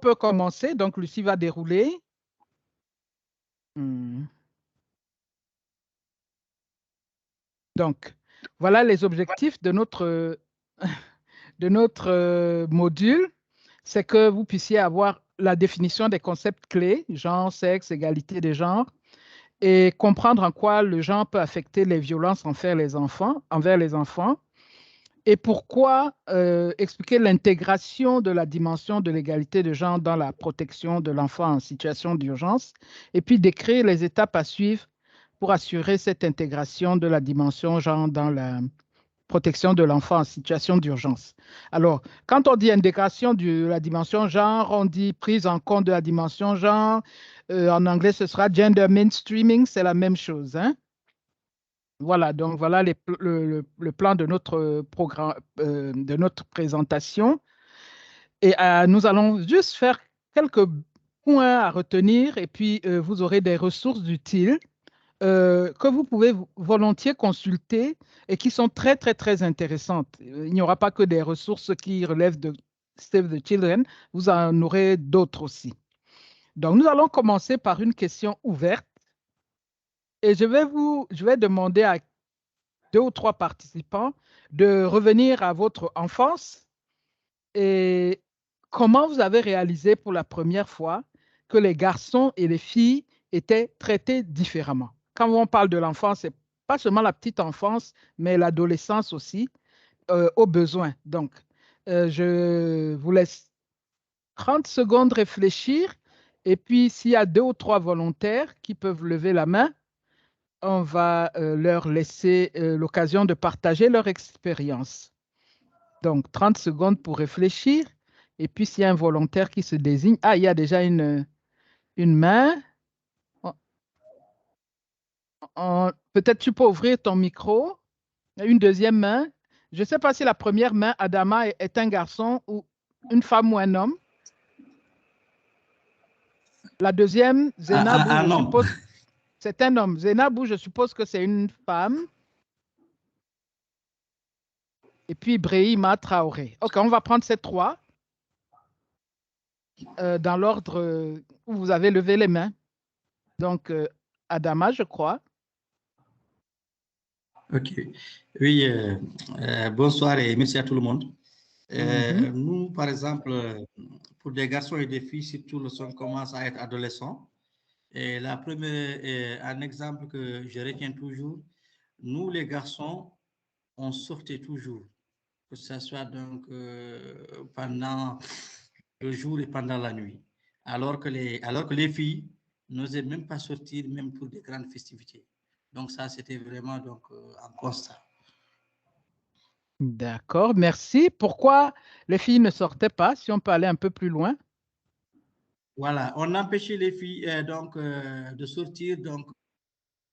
peut commencer. Donc, Lucie va dérouler. Donc, voilà les objectifs de notre module. C'est que vous puissiez avoir la définition des concepts clés, genre, sexe, égalité des genres, et comprendre en quoi le genre peut affecter les violences envers les enfants, et pourquoi expliquer l'intégration de la dimension de l'égalité de genre dans la protection de l'enfant en situation d'urgence, et puis décrire les étapes à suivre pour assurer cette intégration de la dimension genre dans la protection de l'enfant en situation d'urgence. Alors, quand on dit intégration de la dimension genre, on dit prise en compte de la dimension genre. En anglais, ce sera gender mainstreaming, c'est la même chose, hein? Voilà, donc voilà le plan de notre programme, de notre présentation. Et nous allons juste faire quelques points à retenir et puis vous aurez des ressources utiles que vous pouvez volontiers consulter et qui sont très, très, très intéressantes. Il n'y aura pas que des ressources qui relèvent de Save the Children, vous en aurez d'autres aussi. Donc, nous allons commencer par une question ouverte et je vais demander à 2 ou 3 participants de revenir à votre enfance et comment vous avez réalisé pour la première fois que les garçons et les filles étaient traités différemment. Quand on parle de l'enfance, c'est pas seulement la petite enfance, mais l'adolescence aussi, au besoin. Donc, je vous laisse 30 secondes réfléchir et puis s'il y a 2 ou 3 volontaires qui peuvent lever la main, on va leur laisser l'occasion de partager leur expérience. Donc, 30 secondes pour réfléchir. Et puis, s'il y a un volontaire qui se désigne, ah, il y a déjà une main. Peut-être tu peux ouvrir ton micro. Une deuxième main. Je ne sais pas si la première main, Adama, est un garçon ou une femme ou un homme. La deuxième, Zainabou, je homme. suppose, c'est un homme. Zainabou, je suppose que c'est une femme. Et puis, Brahima Traoré. OK, on va prendre ces 3 dans l'ordre où vous avez levé les mains. Donc, Adama, je crois. OK. Oui, bonsoir et merci à tout le monde. Nous, par exemple, pour des garçons et des filles, surtout lorsqu'on commence à être adolescent, et la première, un exemple que je retiens toujours, nous les garçons, on sortait toujours, que ce soit donc pendant le jour et pendant la nuit, alors que les filles n'osaient même pas sortir, même pour des grandes festivités. Donc ça, c'était vraiment donc un constat. D'accord, merci. Pourquoi les filles ne sortaient pas, si on peut aller un peu plus loin? Voilà, on empêchait les filles de sortir donc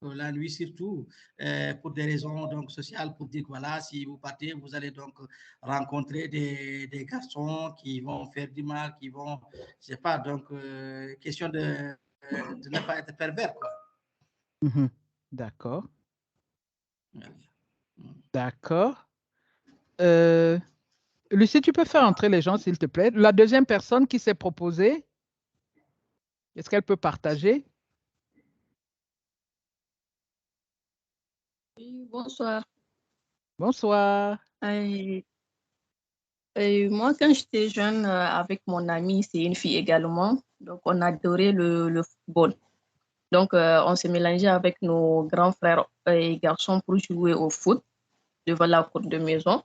la nuit surtout pour des raisons donc sociales, pour dire que voilà, si vous partez, vous allez donc rencontrer des garçons qui vont faire du mal, qui vont, je sais pas, donc question de ne pas être pervers, quoi. D'accord, Voilà. d'accord. Lucie, tu peux faire entrer les gens, s'il te plaît. La deuxième personne qui s'est proposée, est-ce qu'elle peut partager? Oui, bonsoir. Bonsoir. Moi, quand j'étais jeune, avec mon amie, c'est une fille également, donc on adorait le football. Donc, on se mélangeait avec nos grands frères et garçons pour jouer au foot devant la cour de maison.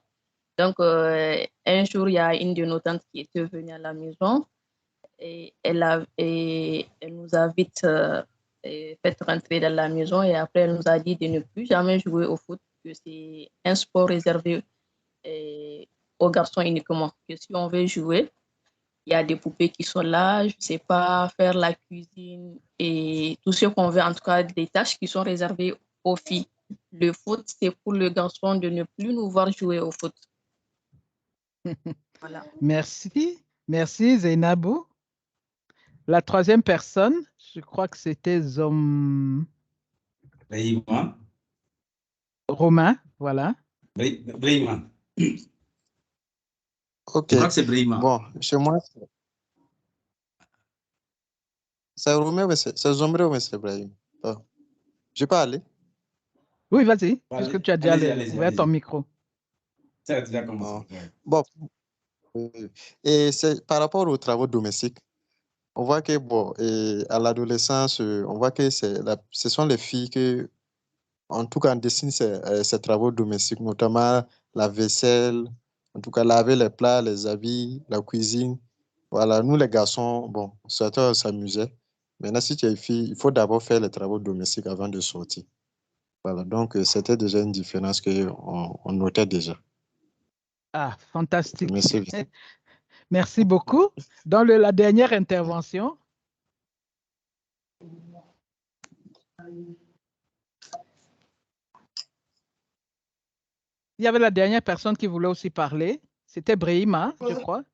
Donc, un jour, il y a une de nos tantes qui était venue à la maison et elle nous a vite fait rentrer dans la maison et après, elle nous a dit de ne plus jamais jouer au foot, que c'est un sport réservé aux garçons uniquement. Que si on veut jouer, il y a des poupées qui sont là, je ne sais pas, faire la cuisine et tout ce qu'on veut, en tout cas, des tâches qui sont réservées aux filles. Le foot, c'est pour le garçon de ne plus nous voir jouer au foot. Voilà. Merci. Merci, Zainabou. La troisième personne, je crois que c'était Romain, voilà. Brahima. Ok. Je crois que c'est Brahima. Bon, chez moi, C'est Roméo, mais c'est Zombré, mais c'est Brahim. Oh. Je peux aller? Oui, vas-y, Bon, puisque tu as déjà ouvert ton micro. Ça a déjà commencé. Bon, et c'est par rapport aux travaux domestiques. On voit que, bon, et à l'adolescence, on voit que ce sont les filles qui, en tout cas, dessinent ces travaux domestiques, notamment la vaisselle, en tout cas, laver les plats, les habits, la cuisine. Voilà, nous, les garçons, bon, certains s'amusaient. Maintenant, si tu es une fille, il faut d'abord faire les travaux domestiques avant de sortir. Voilà, donc c'était déjà une différence qu'on notait déjà. Ah, fantastique. Merci. Merci beaucoup. Dans la dernière intervention. Il y avait la dernière personne qui voulait aussi parler. C'était Brahima, je crois.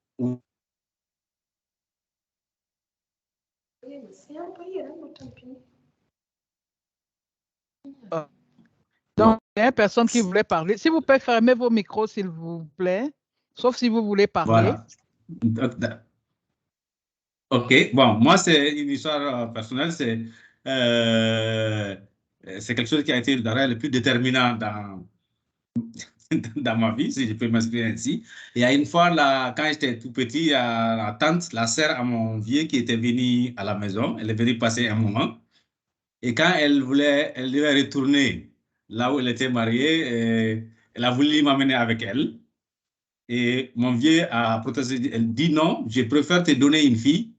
Donc, il y a une personne qui voulait parler. Si vous pouvez fermer vos micros, s'il vous plaît, sauf si vous voulez parler. Voilà. OK. Bon, moi, c'est une histoire personnelle. C'est quelque chose qui a été le plus déterminant dans ma vie, si je peux m'exprimer ainsi. Il y a une fois, là, quand j'étais tout petit, il y a la tante, la sœur à mon vieux qui était venue à la maison. Elle est venue passer un moment. Et quand elle devait retourner là où elle était mariée, elle a voulu m'amener avec elle. Et mon vieux a protesté. Elle dit non, je préfère te donner une fille,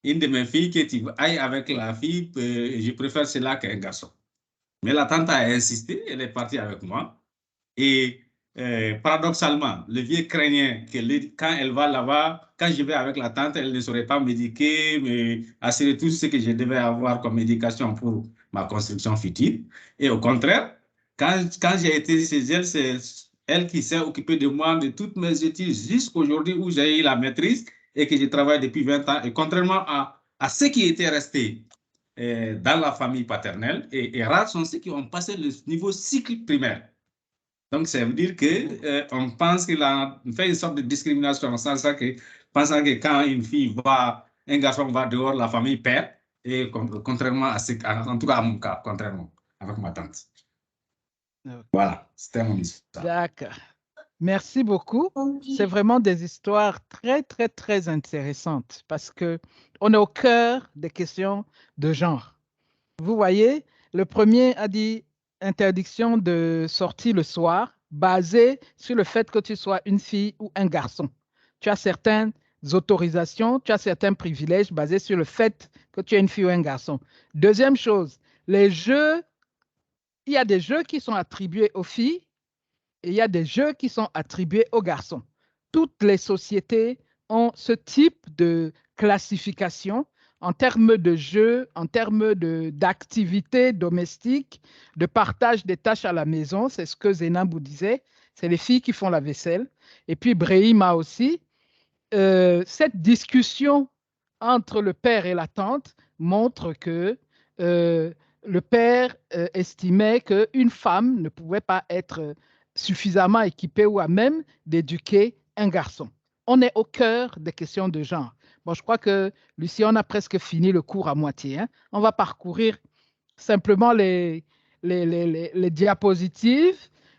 une de mes filles, que tu ailles avec la fille. Je préfère cela qu'un garçon. Mais la tante a insisté, elle est partie avec moi. Et paradoxalement, le vieux craignait que quand elle va là-bas, quand je vais avec la tante, elle ne saurait pas m'éduquer, mais assurer tout ce que je devais avoir comme éducation pour ma construction future. Et au contraire, quand j'ai été chez elle, c'est elle qui s'est occupée de moi, de toutes mes études, jusqu'aujourd'hui où j'ai eu la maîtrise et que je travaille depuis 20 ans. Et contrairement à ceux qui étaient restés dans la famille paternelle, et rares sont ceux qui ont passé le niveau cycle primaire. Donc, ça veut dire qu'on pense qu'il a fait une sorte de discrimination en sens que, pensant que quand un garçon va dehors, la famille perd, et contrairement à en tout cas à mon cas, contrairement avec ma tante. Okay. Voilà, c'était mon histoire. D'accord. Merci beaucoup. C'est vraiment des histoires très, très, très intéressantes parce qu'on est au cœur des questions de genre. Vous voyez, le premier a dit interdiction de sortie le soir basée sur le fait que tu sois une fille ou un garçon. Tu as certaines autorisations, tu as certains privilèges basés sur le fait que tu es une fille ou un garçon. Deuxième chose, les jeux, il y a des jeux qui sont attribués aux filles et il y a des jeux qui sont attribués aux garçons. Toutes les sociétés ont ce type de classification en termes de jeux, en termes d'activités domestiques, de partage des tâches à la maison. C'est ce que Zénab vous disait. C'est les filles qui font la vaisselle. Et puis Brahima aussi. Cette discussion entre le père et la tante montre que le père estimait qu'une femme ne pouvait pas être suffisamment équipée ou à même d'éduquer un garçon. On est au cœur des questions de genre. Bon, je crois que, Lucie, on a presque fini le cours à moitié. Hein? On va parcourir simplement les diapositives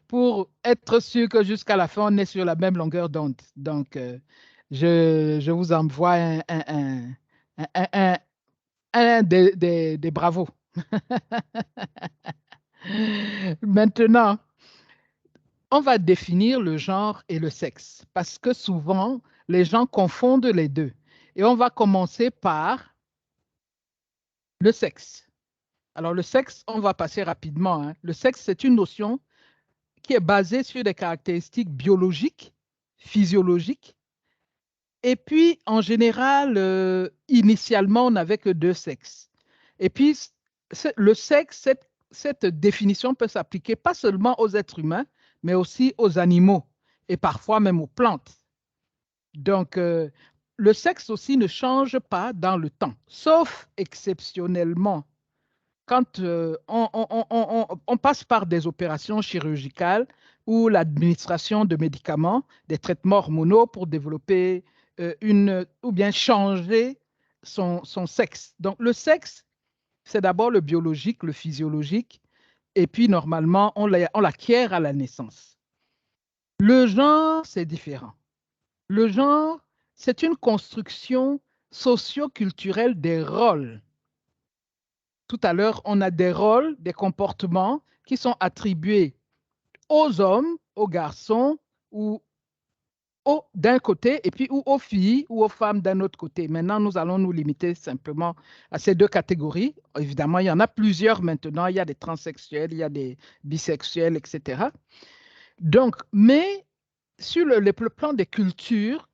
pour être sûr que jusqu'à la fin, on est sur la même longueur d'onde. Donc, je vous envoie un des bravos. Maintenant, on va définir le genre et le sexe parce que souvent, les gens confondent les deux. Et on va commencer par le sexe. Alors, le sexe, on va passer rapidement. Hein. Le sexe, c'est une notion qui est basée sur des caractéristiques biologiques, physiologiques. Et puis, en général, initialement, on n'avait que deux sexes. Et puis, le sexe, cette définition peut s'appliquer pas seulement aux êtres humains, mais aussi aux animaux et parfois même aux plantes. Donc, le sexe aussi ne change pas dans le temps, sauf exceptionnellement quand on passe par des opérations chirurgicales ou l'administration de médicaments, des traitements hormonaux pour développer ou bien changer son sexe. Donc, le sexe, c'est d'abord le biologique, le physiologique, et puis normalement, on l'acquiert à la naissance. Le genre, c'est différent. Le genre, c'est une construction socio-culturelle des rôles. Tout à l'heure, on a des rôles, des comportements qui sont attribués aux hommes, aux garçons, ou d'un côté, et puis ou aux filles ou aux femmes d'un autre côté. Maintenant, nous allons nous limiter simplement à ces deux catégories. Évidemment, il y en a plusieurs maintenant. Il y a des transsexuels, il y a des bisexuels, etc. Donc, mais sur le plan des cultures,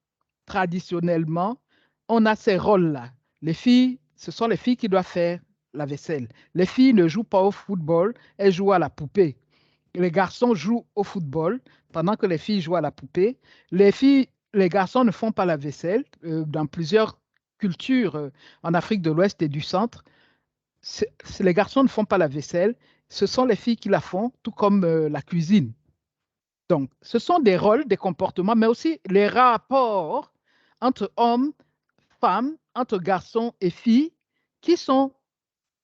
traditionnellement, on a ces rôles-là. Les filles, ce sont les filles qui doivent faire la vaisselle. Les filles ne jouent pas au football, elles jouent à la poupée. Les garçons jouent au football pendant que les filles jouent à la poupée. Les garçons ne font pas la vaisselle. Dans plusieurs cultures en Afrique de l'Ouest et du Centre, les garçons ne font pas la vaisselle. Ce sont les filles qui la font, tout comme la cuisine. Donc, ce sont des rôles, des comportements, mais aussi les rapports entre hommes, femmes, entre garçons et filles qui sont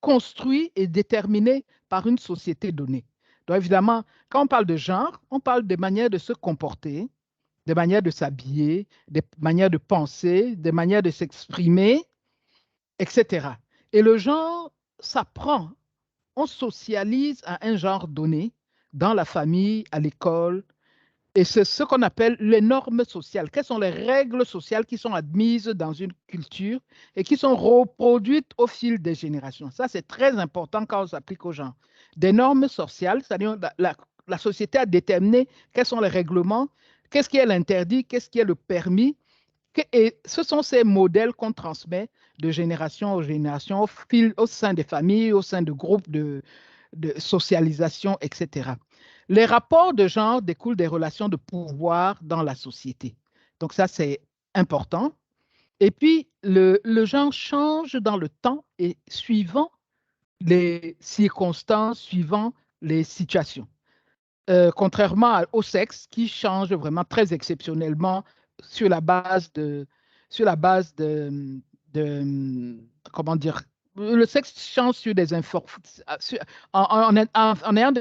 construits et déterminés par une société donnée. Donc, évidemment, quand on parle de genre, on parle des manières de se comporter, des manières de s'habiller, des manières de penser, des manières de s'exprimer, etc. Et le genre s'apprend. On socialise à un genre donné dans la famille, à l'école, et c'est ce qu'on appelle les normes sociales. Quelles sont les règles sociales qui sont admises dans une culture et qui sont reproduites au fil des générations? Ça, c'est très important quand on s'applique aux gens. Des normes sociales, c'est-à-dire la société a déterminé quels sont les règlements, qu'est-ce qui est l'interdit, qu'est-ce qui est le permis. Et ce sont ces modèles qu'on transmet de génération en génération au sein des familles, au sein de groupes de socialisation, etc. Les rapports de genre découlent des relations de pouvoir dans la société. Donc ça, c'est important. Et puis, le genre change dans le temps et suivant les circonstances, suivant les situations. Contrairement au sexe qui change vraiment très exceptionnellement sur la base de comment dire, le sexe change sur des en ayant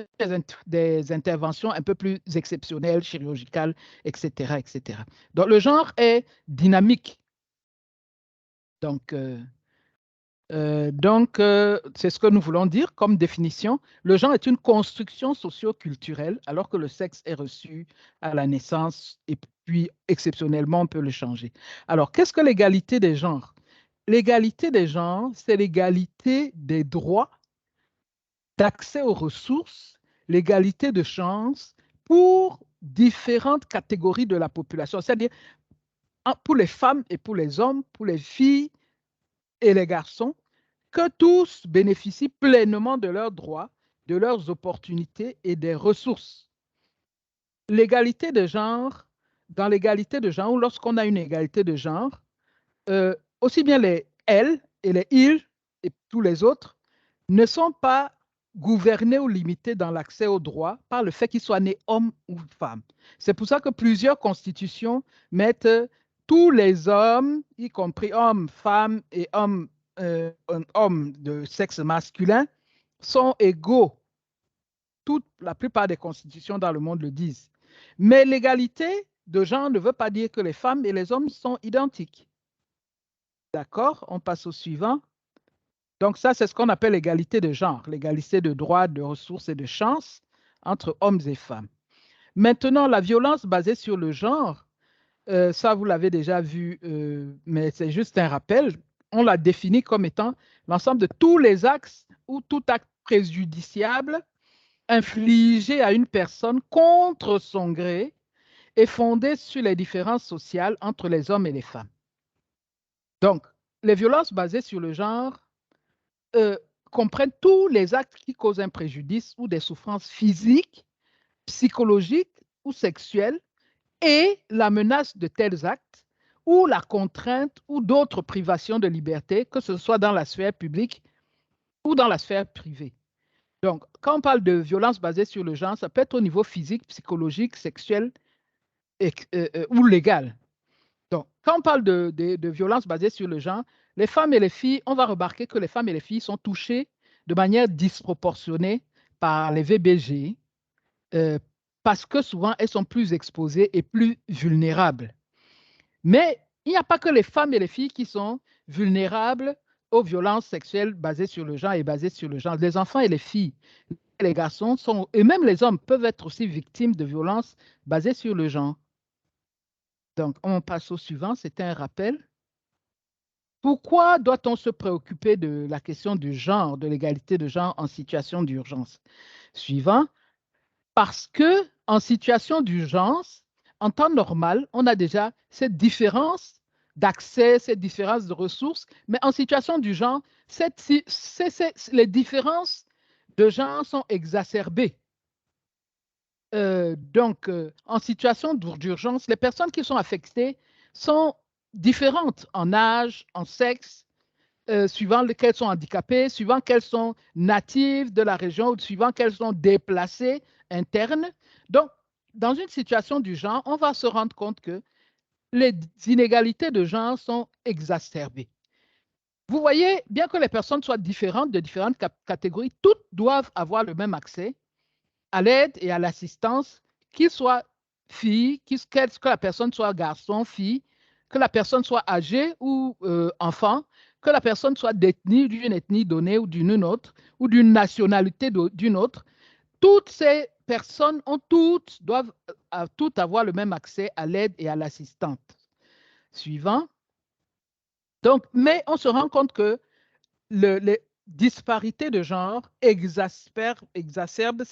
des interventions un peu plus exceptionnelles, chirurgicales, etc., etc. Donc, le genre est dynamique. Donc, c'est ce que nous voulons dire comme définition. Le genre est une construction socio-culturelle, alors que le sexe est reçu à la naissance et puis exceptionnellement, on peut le changer. Alors, qu'est-ce que l'égalité des genres? L'égalité des genres, c'est l'égalité des droits, d'accès aux ressources, l'égalité de chance pour différentes catégories de la population, c'est-à-dire pour les femmes et pour les hommes, pour les filles et les garçons, que tous bénéficient pleinement de leurs droits, de leurs opportunités et des ressources. L'égalité de genre, dans l'égalité de genre, ou lorsqu'on a une égalité de genre, aussi bien les elles et les ils et tous les autres ne sont pas gouvernés ou limités dans l'accès aux droits par le fait qu'ils soient nés hommes ou femmes. C'est pour ça que plusieurs constitutions mettent tous les hommes, y compris hommes, femmes et hommes de sexe masculin, sont égaux. La plupart des constitutions dans le monde le disent. Mais l'égalité de genre ne veut pas dire que les femmes et les hommes sont identiques. D'accord? On passe au suivant. Donc ça, c'est ce qu'on appelle l'égalité de genre, l'égalité de droits, de ressources et de chances entre hommes et femmes. Maintenant, la violence basée sur le genre, ça, vous l'avez déjà vu, mais c'est juste un rappel. On l'a défini comme étant l'ensemble de tous les actes ou tout acte préjudiciable infligé à une personne contre son gré et fondé sur les différences sociales entre les hommes et les femmes. Donc, les violences basées sur le genre comprennent tous les actes qui causent un préjudice ou des souffrances physiques, psychologiques ou sexuelles et la menace de tels actes ou la contrainte ou d'autres privations de liberté, que ce soit dans la sphère publique ou dans la sphère privée. Donc, quand on parle de violence basée sur le genre, ça peut être au niveau physique, psychologique, sexuel ou légal. Donc, quand on parle de violence basée sur le genre, les femmes et les filles, on va remarquer que les femmes et les filles sont touchées de manière disproportionnée par les VBG parce que souvent elles sont plus exposées et plus vulnérables. Mais il n'y a pas que les femmes et les filles qui sont vulnérables aux violences sexuelles basées sur le genre et basées sur le genre. Les enfants et les filles, les garçons et même les hommes peuvent être aussi victimes de violences basées sur le genre. Donc, on passe au suivant, c'est un rappel. Pourquoi doit-on se préoccuper de la question du genre, de l'égalité de genre en situation d'urgence? Suivant, parce que en situation d'urgence, en temps normal, on a déjà cette différence d'accès, cette différence de ressources, mais en situation d'urgence, les différences de genre sont exacerbées. Donc, en situation d'urgence, les personnes qui sont affectées sont différentes en âge, en sexe, suivant qu'elles sont handicapées, suivant qu'elles sont natives de la région, ou suivant qu'elles sont déplacées internes. Donc, dans une situation du genre, on va se rendre compte que les inégalités de genre sont exacerbées. Vous voyez, bien que les personnes soient différentes, de différentes catégories, toutes doivent avoir le même accès à l'aide et à l'assistance, qu'il soit fille, que la personne soit garçon, fille, que la personne soit âgée ou enfant, que la personne soit d'ethnie, d'une ethnie donnée ou d'une autre, ou d'une nationalité d'une autre. Toutes ces personnes doivent toutes avoir le même accès à l'aide et à l'assistance. Suivant. Donc, mais on se rend compte que les disparités de genre exacerbent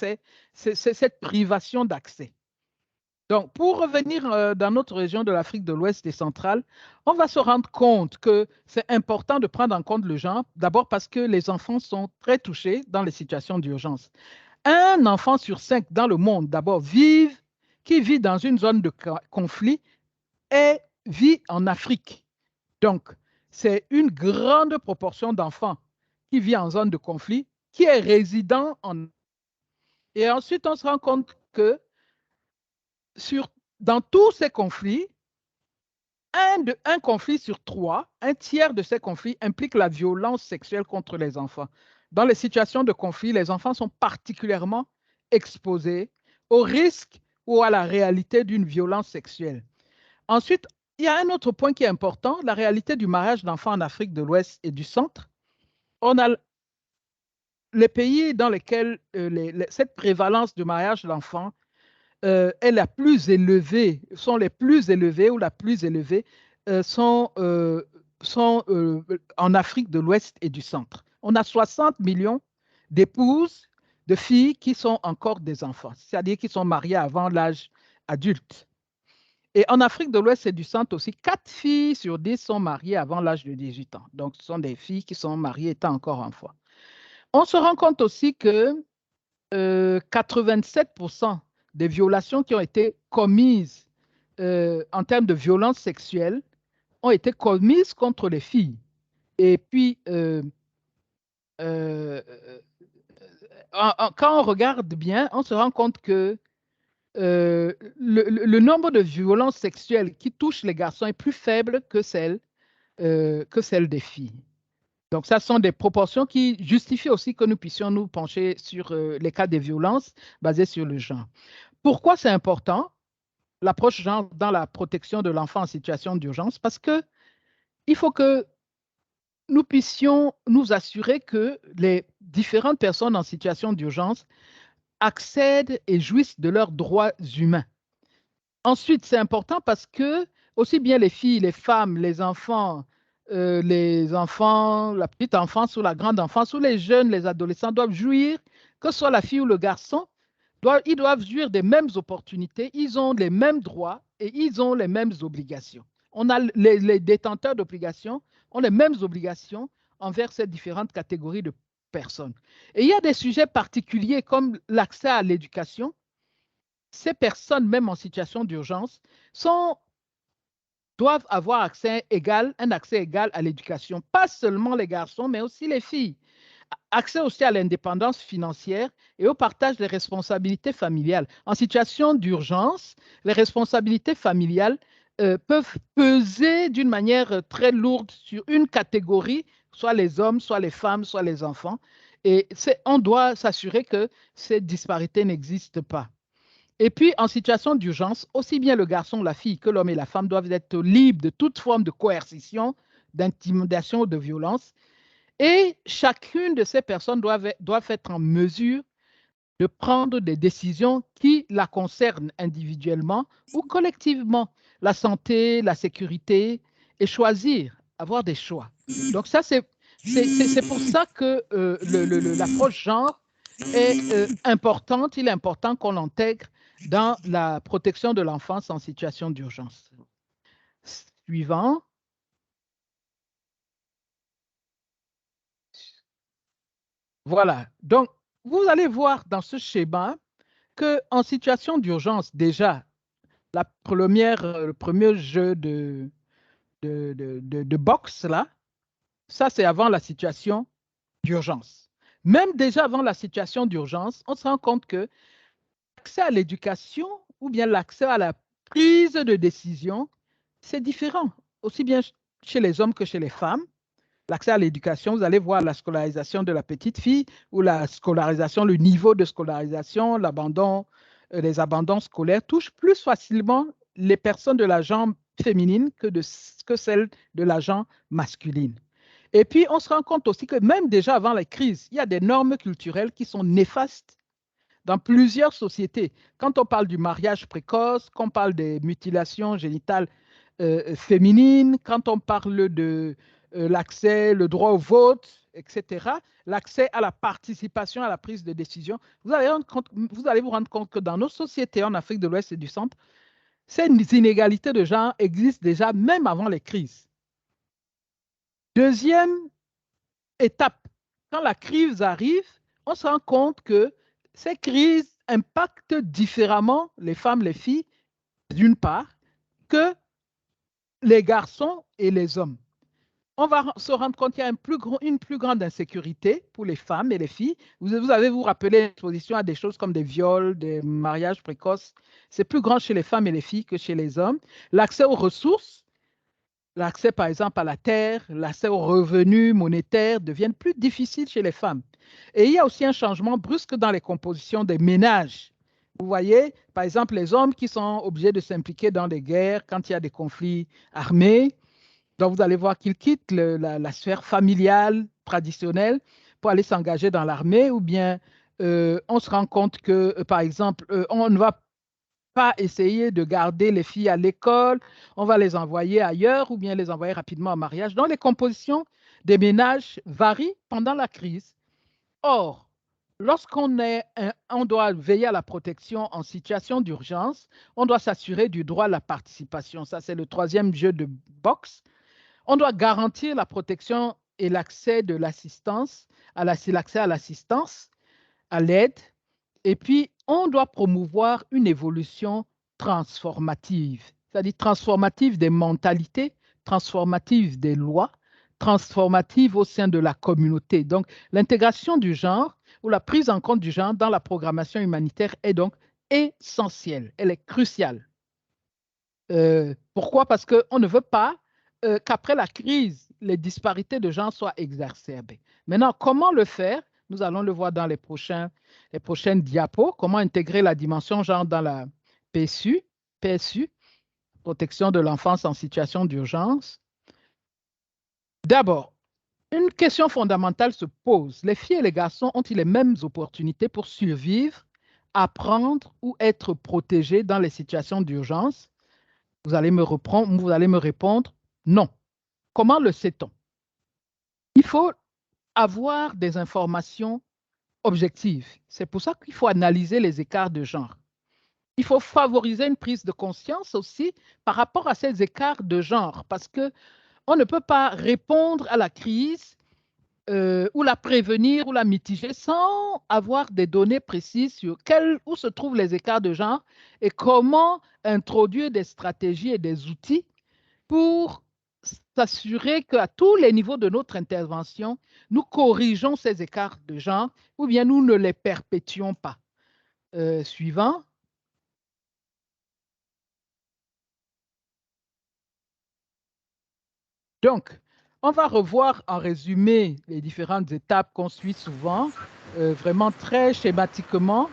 cette privation d'accès. Donc, pour revenir dans notre région de l'Afrique de l'Ouest et centrale, on va se rendre compte que c'est important de prendre en compte le genre, d'abord parce que les enfants sont très touchés dans les situations d'urgence. Un enfant sur 5 dans le monde, d'abord, qui vit dans une zone de conflit et vit en Afrique. Donc, c'est une grande proportion d'enfants qui vit en zone de conflit, qui est résident en... Et ensuite, on se rend compte que dans tous ces conflits, un conflit sur 3, un tiers de ces conflits implique la violence sexuelle contre les enfants. Dans les situations de conflit, les enfants sont particulièrement exposés au risque ou à la réalité d'une violence sexuelle. Ensuite, il y a un autre point qui est important, la réalité du mariage d'enfants en Afrique de l'Ouest et du Centre. On a les pays dans lesquels cette prévalence du mariage d'enfants est la plus élevée, sont les plus élevés ou la plus élevée, sont en Afrique de l'Ouest et du Centre. On a 60 millions d'épouses, de filles qui sont encore des enfants, c'est-à-dire qui sont mariées avant l'âge adulte. Et en Afrique de l'Ouest et du Centre aussi, 4 filles sur 10 sont mariées avant l'âge de 18 ans. Donc, ce sont des filles qui sont mariées étant encore enfants. On se rend compte aussi que 87% des violations qui ont été commises en termes de violences sexuelles ont été commises contre les filles. Et puis, quand on regarde bien, on se rend compte que le nombre de violences sexuelles qui touchent les garçons est plus faible que celle des filles. Donc, ça sont des proportions qui justifient aussi que nous puissions nous pencher sur les cas de violences basées sur le genre. Pourquoi c'est important, l'approche genre dans la protection de l'enfant en situation d'urgence? Parce qu'il faut que nous puissions nous assurer que les différentes personnes en situation d'urgence accèdent et jouissent de leurs droits humains. Ensuite, c'est important parce que aussi bien les filles, les femmes, les enfants, la petite enfance ou la grande enfance, ou les jeunes, les adolescents doivent jouir, que ce soit la fille ou le garçon, ils doivent jouir des mêmes opportunités, ils ont les mêmes droits et ils ont les mêmes obligations. On a les détenteurs d'obligations ont les mêmes obligations envers ces différentes catégories de personnes. Et il y a des sujets particuliers comme l'accès à l'éducation. Ces personnes, même en situation d'urgence, doivent avoir un accès égal à l'éducation. Pas seulement les garçons, mais aussi les filles. Accès aussi à l'indépendance financière et au partage des responsabilités familiales. En situation d'urgence, les responsabilités familiales peuvent peser d'une manière très lourde sur une catégorie, soit les hommes, soit les femmes, soit les enfants. Et on doit s'assurer que ces disparités n'existent pas. Et puis, en situation d'urgence, aussi bien le garçon, la fille que l'homme et la femme doivent être libres de toute forme de coercition, d'intimidation ou de violence. Et chacune de ces personnes doit être en mesure de prendre des décisions qui la concernent individuellement ou collectivement, la santé, la sécurité, et choisir, avoir des choix. Donc ça, c'est pour ça que l'approche genre est importante. Il est important qu'on l'intègre dans la protection de l'enfance en situation d'urgence. Suivant. Voilà. Donc, vous allez voir dans ce schéma qu'en situation d'urgence, déjà, le premier jeu de boxe, là, ça, c'est avant la situation d'urgence. Même déjà avant la situation d'urgence, on se rend compte que l'accès à l'éducation ou bien l'accès à la prise de décision, c'est différent, aussi bien chez les hommes que chez les femmes. L'accès à l'éducation, vous allez voir la scolarisation de la petite fille ou la scolarisation, le niveau de scolarisation, les abandons scolaires touchent plus facilement les personnes de la genre féminine que celles de la genre masculine. Et puis, on se rend compte aussi que même déjà avant la crise, il y a des normes culturelles qui sont néfastes dans plusieurs sociétés. Quand on parle du mariage précoce, quand on parle des mutilations génitales féminines, quand on parle de l'accès, le droit au vote, etc., l'accès à la participation, à la prise de décision, vous allez vous rendre compte que dans nos sociétés en Afrique de l'Ouest et du Centre, ces inégalités de genre existent déjà même avant les crises. Deuxième étape, quand la crise arrive, on se rend compte que ces crises impactent différemment les femmes, les filles, d'une part, que les garçons et les hommes. On va se rendre compte qu'il y a une plus grande insécurité pour les femmes et les filles. Vous avez vous rappelé l'exposition à des choses comme des viols, des mariages précoces. C'est plus grand chez les femmes et les filles que chez les hommes. L'accès aux ressources, l'accès par exemple à la terre, l'accès aux revenus monétaires deviennent plus difficiles chez les femmes. Et il y a aussi un changement brusque dans les compositions des ménages. Vous voyez, par exemple, les hommes qui sont obligés de s'impliquer dans des guerres quand il y a des conflits armés. Donc, vous allez voir qu'ils quittent la sphère familiale traditionnelle pour aller s'engager dans l'armée, ou bien on se rend compte que, par exemple, on ne va pas essayer de garder les filles à l'école, on va les envoyer ailleurs ou bien les envoyer rapidement en mariage. Donc, les compositions des ménages varient pendant la crise. Or, lorsqu'on on doit veiller à la protection en situation d'urgence, on doit s'assurer du droit à la participation. Ça, c'est le troisième jeu de boxe. On doit garantir la protection et l'accès de l'assistance, l'accès à l'assistance, à l'aide. Et puis, on doit promouvoir une évolution transformative, c'est-à-dire transformative des mentalités, transformative des lois, transformative au sein de la communauté. Donc, l'intégration du genre ou la prise en compte du genre dans la programmation humanitaire est donc essentielle, elle est cruciale. Pourquoi? Parce qu'on ne veut pas qu'après la crise, les disparités de genre soient exacerbées. Maintenant, comment le faire? Nous allons le voir dans les prochaines diapos. Comment intégrer la dimension genre dans la PSU, protection de l'enfance en situation d'urgence. D'abord, une question fondamentale se pose. Les filles et les garçons ont-ils les mêmes opportunités pour survivre, apprendre ou être protégés dans les situations d'urgence? Vous allez me répondre non. Comment le sait-on? Il faut avoir des informations objectives. C'est pour ça qu'il faut analyser les écarts de genre. Il faut favoriser une prise de conscience aussi par rapport à ces écarts de genre, parce qu'on ne peut pas répondre à la crise ou la prévenir ou la mitiger sans avoir des données précises sur où se trouvent les écarts de genre et comment introduire des stratégies et des outils pour s'assurer qu'à tous les niveaux de notre intervention, nous corrigeons ces écarts de genre ou bien nous ne les perpétuons pas. Suivant. Donc, on va revoir en résumé les différentes étapes qu'on suit souvent, vraiment très schématiquement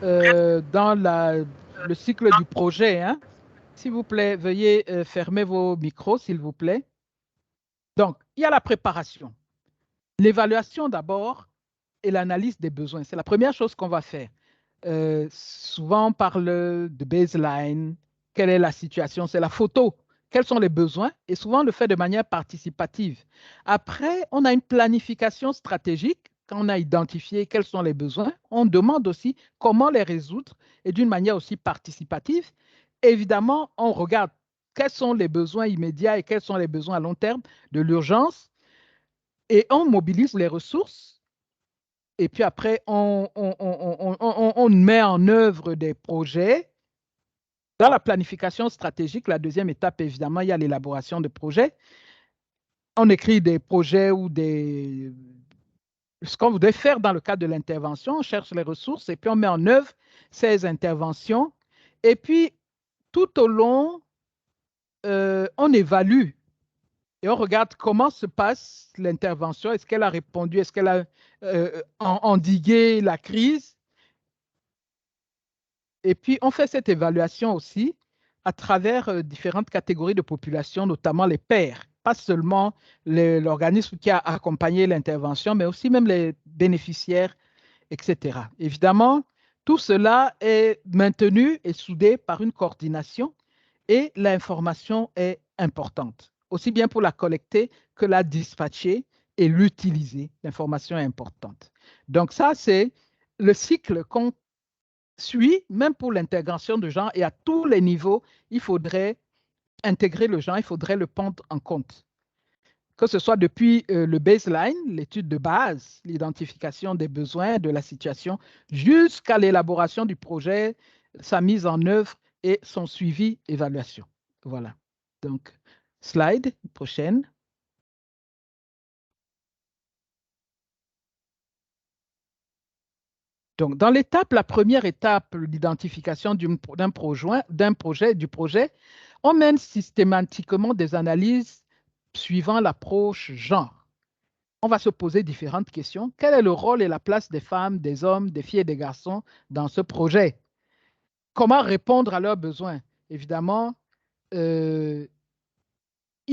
dans le cycle du projet, hein. S'il vous plaît, veuillez fermer vos micros, s'il vous plaît. Donc, il y a la préparation. L'évaluation d'abord et l'analyse des besoins. C'est la première chose qu'on va faire. Souvent, on parle de baseline. Quelle est la situation? C'est la photo. Quels sont les besoins? Et souvent, on le fait de manière participative. Après, on a une planification stratégique. Quand on a identifié quels sont les besoins, on demande aussi comment les résoudre et d'une manière aussi participative. Évidemment, on regarde quels sont les besoins immédiats et quels sont les besoins à long terme de l'urgence et on mobilise les ressources. Et puis après, on met en œuvre des projets. Dans la planification stratégique, la deuxième étape, évidemment, il y a l'élaboration de projets. On écrit des projets ou ce qu'on voudrait faire dans le cadre de l'intervention, on cherche les ressources et puis on met en œuvre ces interventions. Et puis, tout au long, on évalue et on regarde comment se passe l'intervention. Est-ce qu'elle a répondu? Est-ce qu'elle a endigué la crise? Et puis, on fait cette évaluation aussi à travers différentes catégories de population, notamment les pairs, pas seulement l'organisme qui a accompagné l'intervention, mais aussi même les bénéficiaires, etc. Évidemment, tout cela est maintenu et soudé par une coordination et l'information est importante, aussi bien pour la collecter que la dispatcher et l'utiliser. L'information est importante. Donc ça, c'est le cycle qu'on suit, même pour l'intégration de genre, et à tous les niveaux, il faudrait intégrer le genre, il faudrait le prendre en compte. Que ce soit depuis le baseline, l'étude de base, l'identification des besoins, de la situation, jusqu'à l'élaboration du projet, sa mise en œuvre et son suivi, évaluation. Voilà. Donc, slide prochaine. Donc, dans la première étape, l'identification du projet, on mène systématiquement des analyses suivant l'approche genre. On va se poser différentes questions. Quel est le rôle et la place des femmes, des hommes, des filles et des garçons dans ce projet? Comment répondre à leurs besoins? Évidemment, il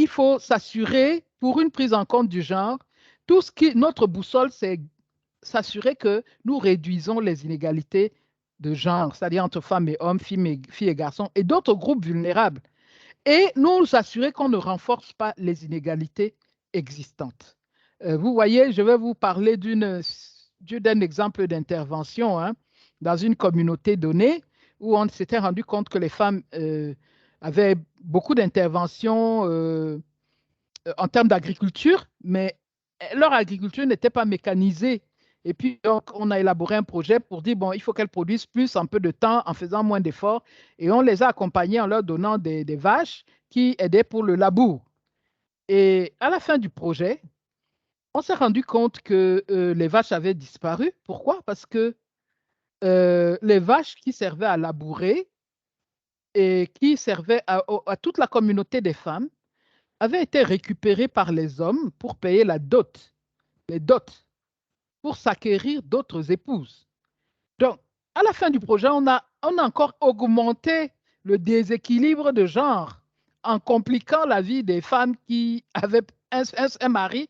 faut s'assurer, pour une prise en compte du genre, notre boussole, c'est s'assurer que nous réduisons les inégalités de genre, c'est-à-dire entre femmes et hommes, filles et garçons, et d'autres groupes vulnérables. Et nous assurer qu'on ne renforce pas les inégalités existantes. Vous voyez, je vais vous parler d'un exemple d'intervention dans une communauté donnée où on s'était rendu compte que les femmes avaient beaucoup d'interventions en termes d'agriculture, mais leur agriculture n'était pas mécanisée. Et puis, donc, on a élaboré un projet pour dire, bon, il faut qu'elles produisent plus en peu de temps, en faisant moins d'efforts. Et on les a accompagnées en leur donnant des vaches qui aidaient pour le labour. Et à la fin du projet, on s'est rendu compte que les vaches avaient disparu. Pourquoi? Parce que les vaches qui servaient à labourer et qui servaient à toute la communauté des femmes avaient été récupérées par les hommes pour payer les dots, pour s'acquérir d'autres épouses. Donc, à la fin du projet, on a encore augmenté le déséquilibre de genre en compliquant la vie des femmes qui avaient un mari.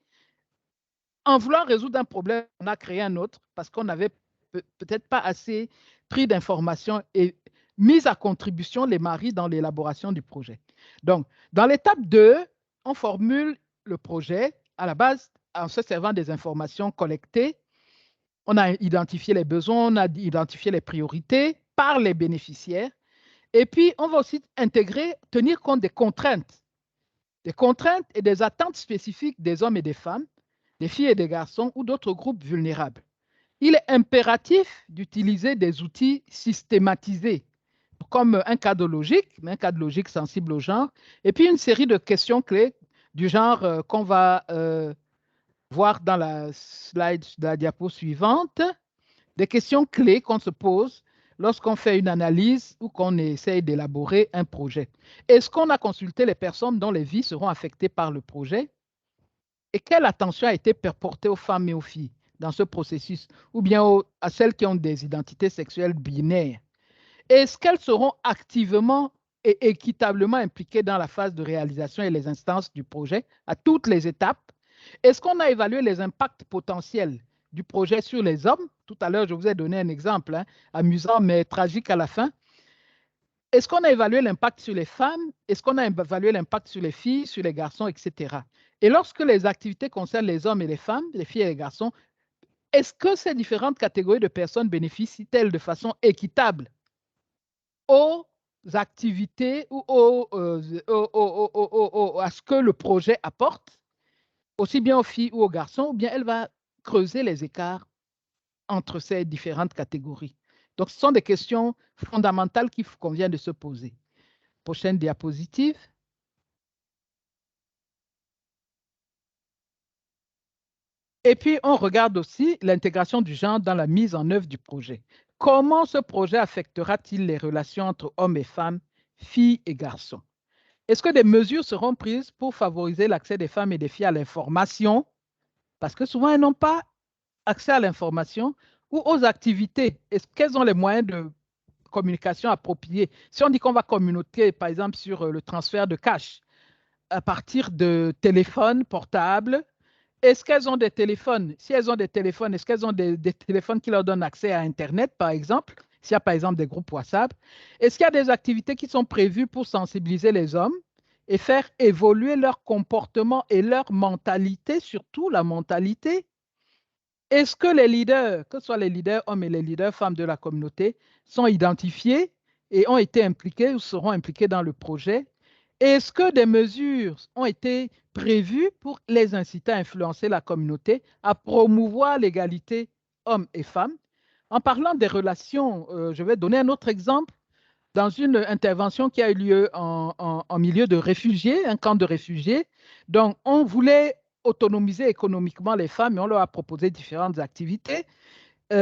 En voulant résoudre un problème, on a créé un autre parce qu'on n'avait peut-être pas assez pris d'informations et mis à contribution les maris dans l'élaboration du projet. Donc, dans l'étape 2, on formule le projet à la base en se servant des informations collectées. On a identifié les besoins, on a identifié les priorités par les bénéficiaires. Et puis, on va aussi tenir compte des contraintes et des attentes spécifiques des hommes et des femmes, des filles et des garçons ou d'autres groupes vulnérables. Il est impératif d'utiliser des outils systématisés, comme un cadre logique, mais un cadre logique sensible au genre, et puis une série de questions clés du genre qu'on va voir dans la slide de la diapo suivante, des questions clés qu'on se pose lorsqu'on fait une analyse ou qu'on essaye d'élaborer un projet? Est-ce qu'on a consulté les personnes dont les vies seront affectées par le projet? Et quelle attention a été portée aux femmes et aux filles dans ce processus, ou bien à celles qui ont des identités sexuelles binaires? Est-ce qu'elles seront activement et équitablement impliquées dans la phase de réalisation et les instances du projet à toutes les étapes? Est-ce qu'on a évalué les impacts potentiels du projet sur les hommes? Tout à l'heure, je vous ai donné un exemple amusant mais tragique à la fin. Est-ce qu'on a évalué l'impact sur les femmes? Est-ce qu'on a évalué l'impact sur les filles, sur les garçons, etc.? Et lorsque les activités concernent les hommes et les femmes, les filles et les garçons, est-ce que ces différentes catégories de personnes bénéficient-elles de façon équitable aux activités ou à ce que le projet apporte, aussi bien aux filles ou aux garçons, ou bien elle va creuser les écarts entre ces différentes catégories? Donc, ce sont des questions fondamentales qu'il convient de se poser. Prochaine diapositive. Et puis, on regarde aussi l'intégration du genre dans la mise en œuvre du projet. Comment ce projet affectera-t-il les relations entre hommes et femmes, filles et garçons? Est-ce que des mesures seront prises pour favoriser l'accès des femmes et des filles à l'information? Parce que souvent, elles n'ont pas accès à l'information ou aux activités. Est-ce qu'elles ont les moyens de communication appropriés? Si on dit qu'on va communiquer, par exemple, sur le transfert de cash à partir de téléphones portables, est-ce qu'elles ont des téléphones? Si elles ont des téléphones, est-ce qu'elles ont des téléphones qui leur donnent accès à Internet, par exemple? S'il y a, par exemple, des groupes WhatsApp. Est-ce qu'il y a des activités qui sont prévues pour sensibiliser les hommes et faire évoluer leur comportement et leur mentalité, surtout la mentalité? Est-ce que les leaders, que ce soit les leaders hommes et les leaders femmes de la communauté, sont identifiés et ont été impliqués ou seront impliqués dans le projet? Est-ce que des mesures ont été prévues pour les inciter à influencer la communauté, à promouvoir l'égalité hommes et femmes? En parlant des relations, je vais donner un autre exemple. Dans une intervention qui a eu lieu en milieu de réfugiés, un camp de réfugiés, donc on voulait autonomiser économiquement les femmes et on leur a proposé différentes activités.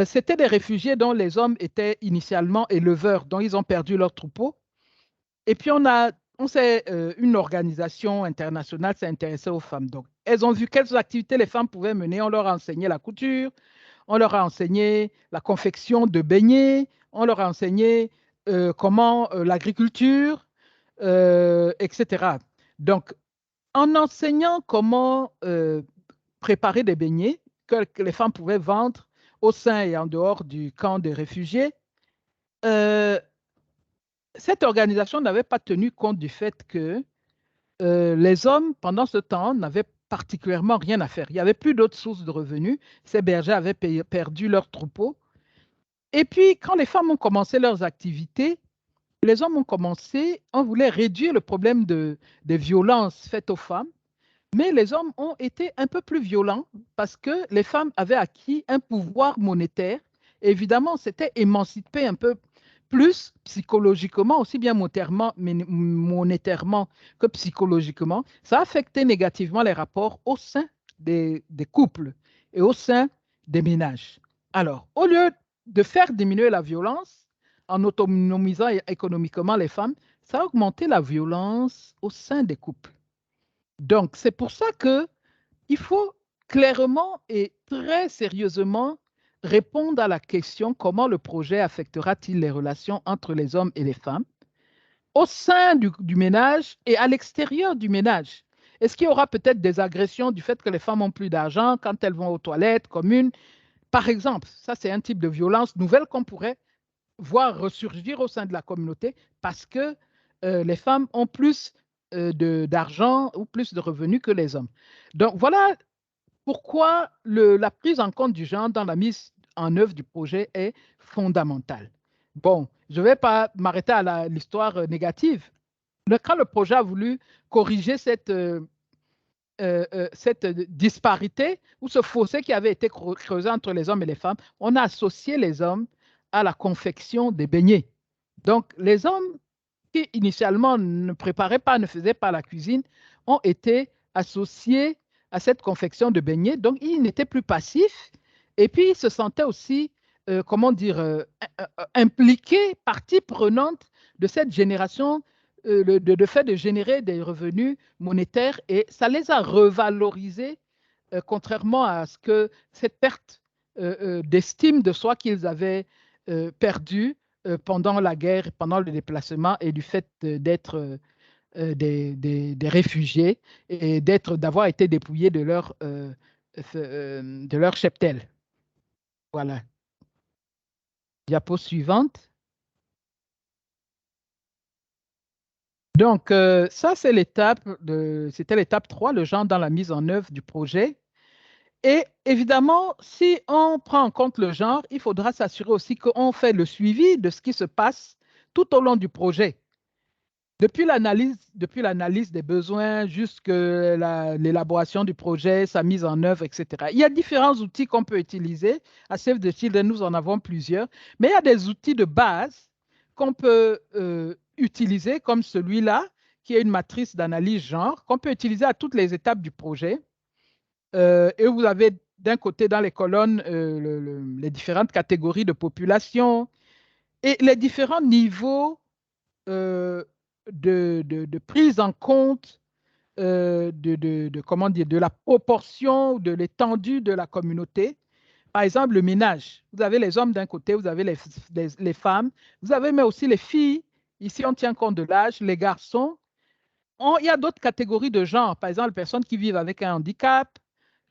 C'était des réfugiés dont les hommes étaient initialement éleveurs, dont ils ont perdu leur troupeau. Et puis une organisation internationale s'est intéressée aux femmes. Donc, elles ont vu quelles activités les femmes pouvaient mener. On leur a enseigné la couture, on leur a enseigné la confection de beignets, on leur a enseigné comment l'agriculture, etc. Donc, en enseignant comment préparer des beignets que les femmes pouvaient vendre au sein et en dehors du camp des réfugiés, cette organisation n'avait pas tenu compte du fait que les hommes, pendant ce temps, n'avaient particulièrement rien à faire. Il n'y avait plus d'autres sources de revenus. Ces bergers avaient perdu leurs troupeaux. Et puis, quand les femmes ont commencé leurs activités, les hommes ont commencé, on voulait réduire le problème des violences faites aux femmes, mais les hommes ont été un peu plus violents parce que les femmes avaient acquis un pouvoir monétaire. Évidemment, c'était émancipé un peu plus psychologiquement, aussi bien monétairement que psychologiquement. Ça a affecté négativement les rapports au sein des couples et au sein des ménages. Alors, au lieu de faire diminuer la violence en autonomisant économiquement les femmes, ça a augmenté la violence au sein des couples. Donc, c'est pour ça qu'il faut clairement et très sérieusement répondre à la question comment le projet affectera-t-il les relations entre les hommes et les femmes au sein du ménage et à l'extérieur du ménage. Est-ce qu'il y aura peut-être des agressions du fait que les femmes n'ont plus d'argent quand elles vont aux toilettes communes? Par exemple, ça c'est un type de violence nouvelle qu'on pourrait voir ressurgir au sein de la communauté parce que les femmes ont plus d'argent ou plus de revenus que les hommes. Donc voilà pourquoi la prise en compte du genre dans la mise en œuvre du projet est fondamentale. Bon, je ne vais pas m'arrêter à l'histoire négative. Quand le projet a voulu corriger cette disparité ou ce fossé qui avait été creusé entre les hommes et les femmes, on a associé les hommes à la confection des beignets. Donc, les hommes qui initialement ne préparaient pas, ne faisaient pas la cuisine, ont été associés à cette confection de beignets. Donc, ils n'étaient plus passifs et puis ils se sentaient aussi comment dire, impliqués, partie prenante de cette génération, de fait de générer des revenus monétaires, et ça les a revalorisés, contrairement à ce que cette perte d'estime de soi qu'ils avaient perdue pendant la guerre, pendant le déplacement, et du fait d'être des réfugiés et d'avoir été dépouillés de leur cheptel. Voilà. Diapo suivante. Donc, ça, c'est c'était l'étape 3, le genre dans la mise en œuvre du projet. Et évidemment, si on prend en compte le genre, il faudra s'assurer aussi qu'on fait le suivi de ce qui se passe tout au long du projet. Depuis l'analyse des besoins jusqu'à l'élaboration du projet, sa mise en œuvre, etc. Il y a différents outils qu'on peut utiliser. À Save the Children, nous en avons plusieurs. Mais il y a des outils de base qu'on peut utiliser, comme celui-là, qui est une matrice d'analyse genre, qu'on peut utiliser à toutes les étapes du projet. Et vous avez d'un côté dans les colonnes les différentes catégories de population et les différents niveaux de prise en compte comment dire, de la proportion, de l'étendue de la communauté. Par exemple, le ménage. Vous avez les hommes d'un côté, vous avez les femmes, vous avez mais aussi les filles. Ici, on tient compte de l'âge, les garçons. Il y a d'autres catégories de genre. Par exemple, les personnes qui vivent avec un handicap,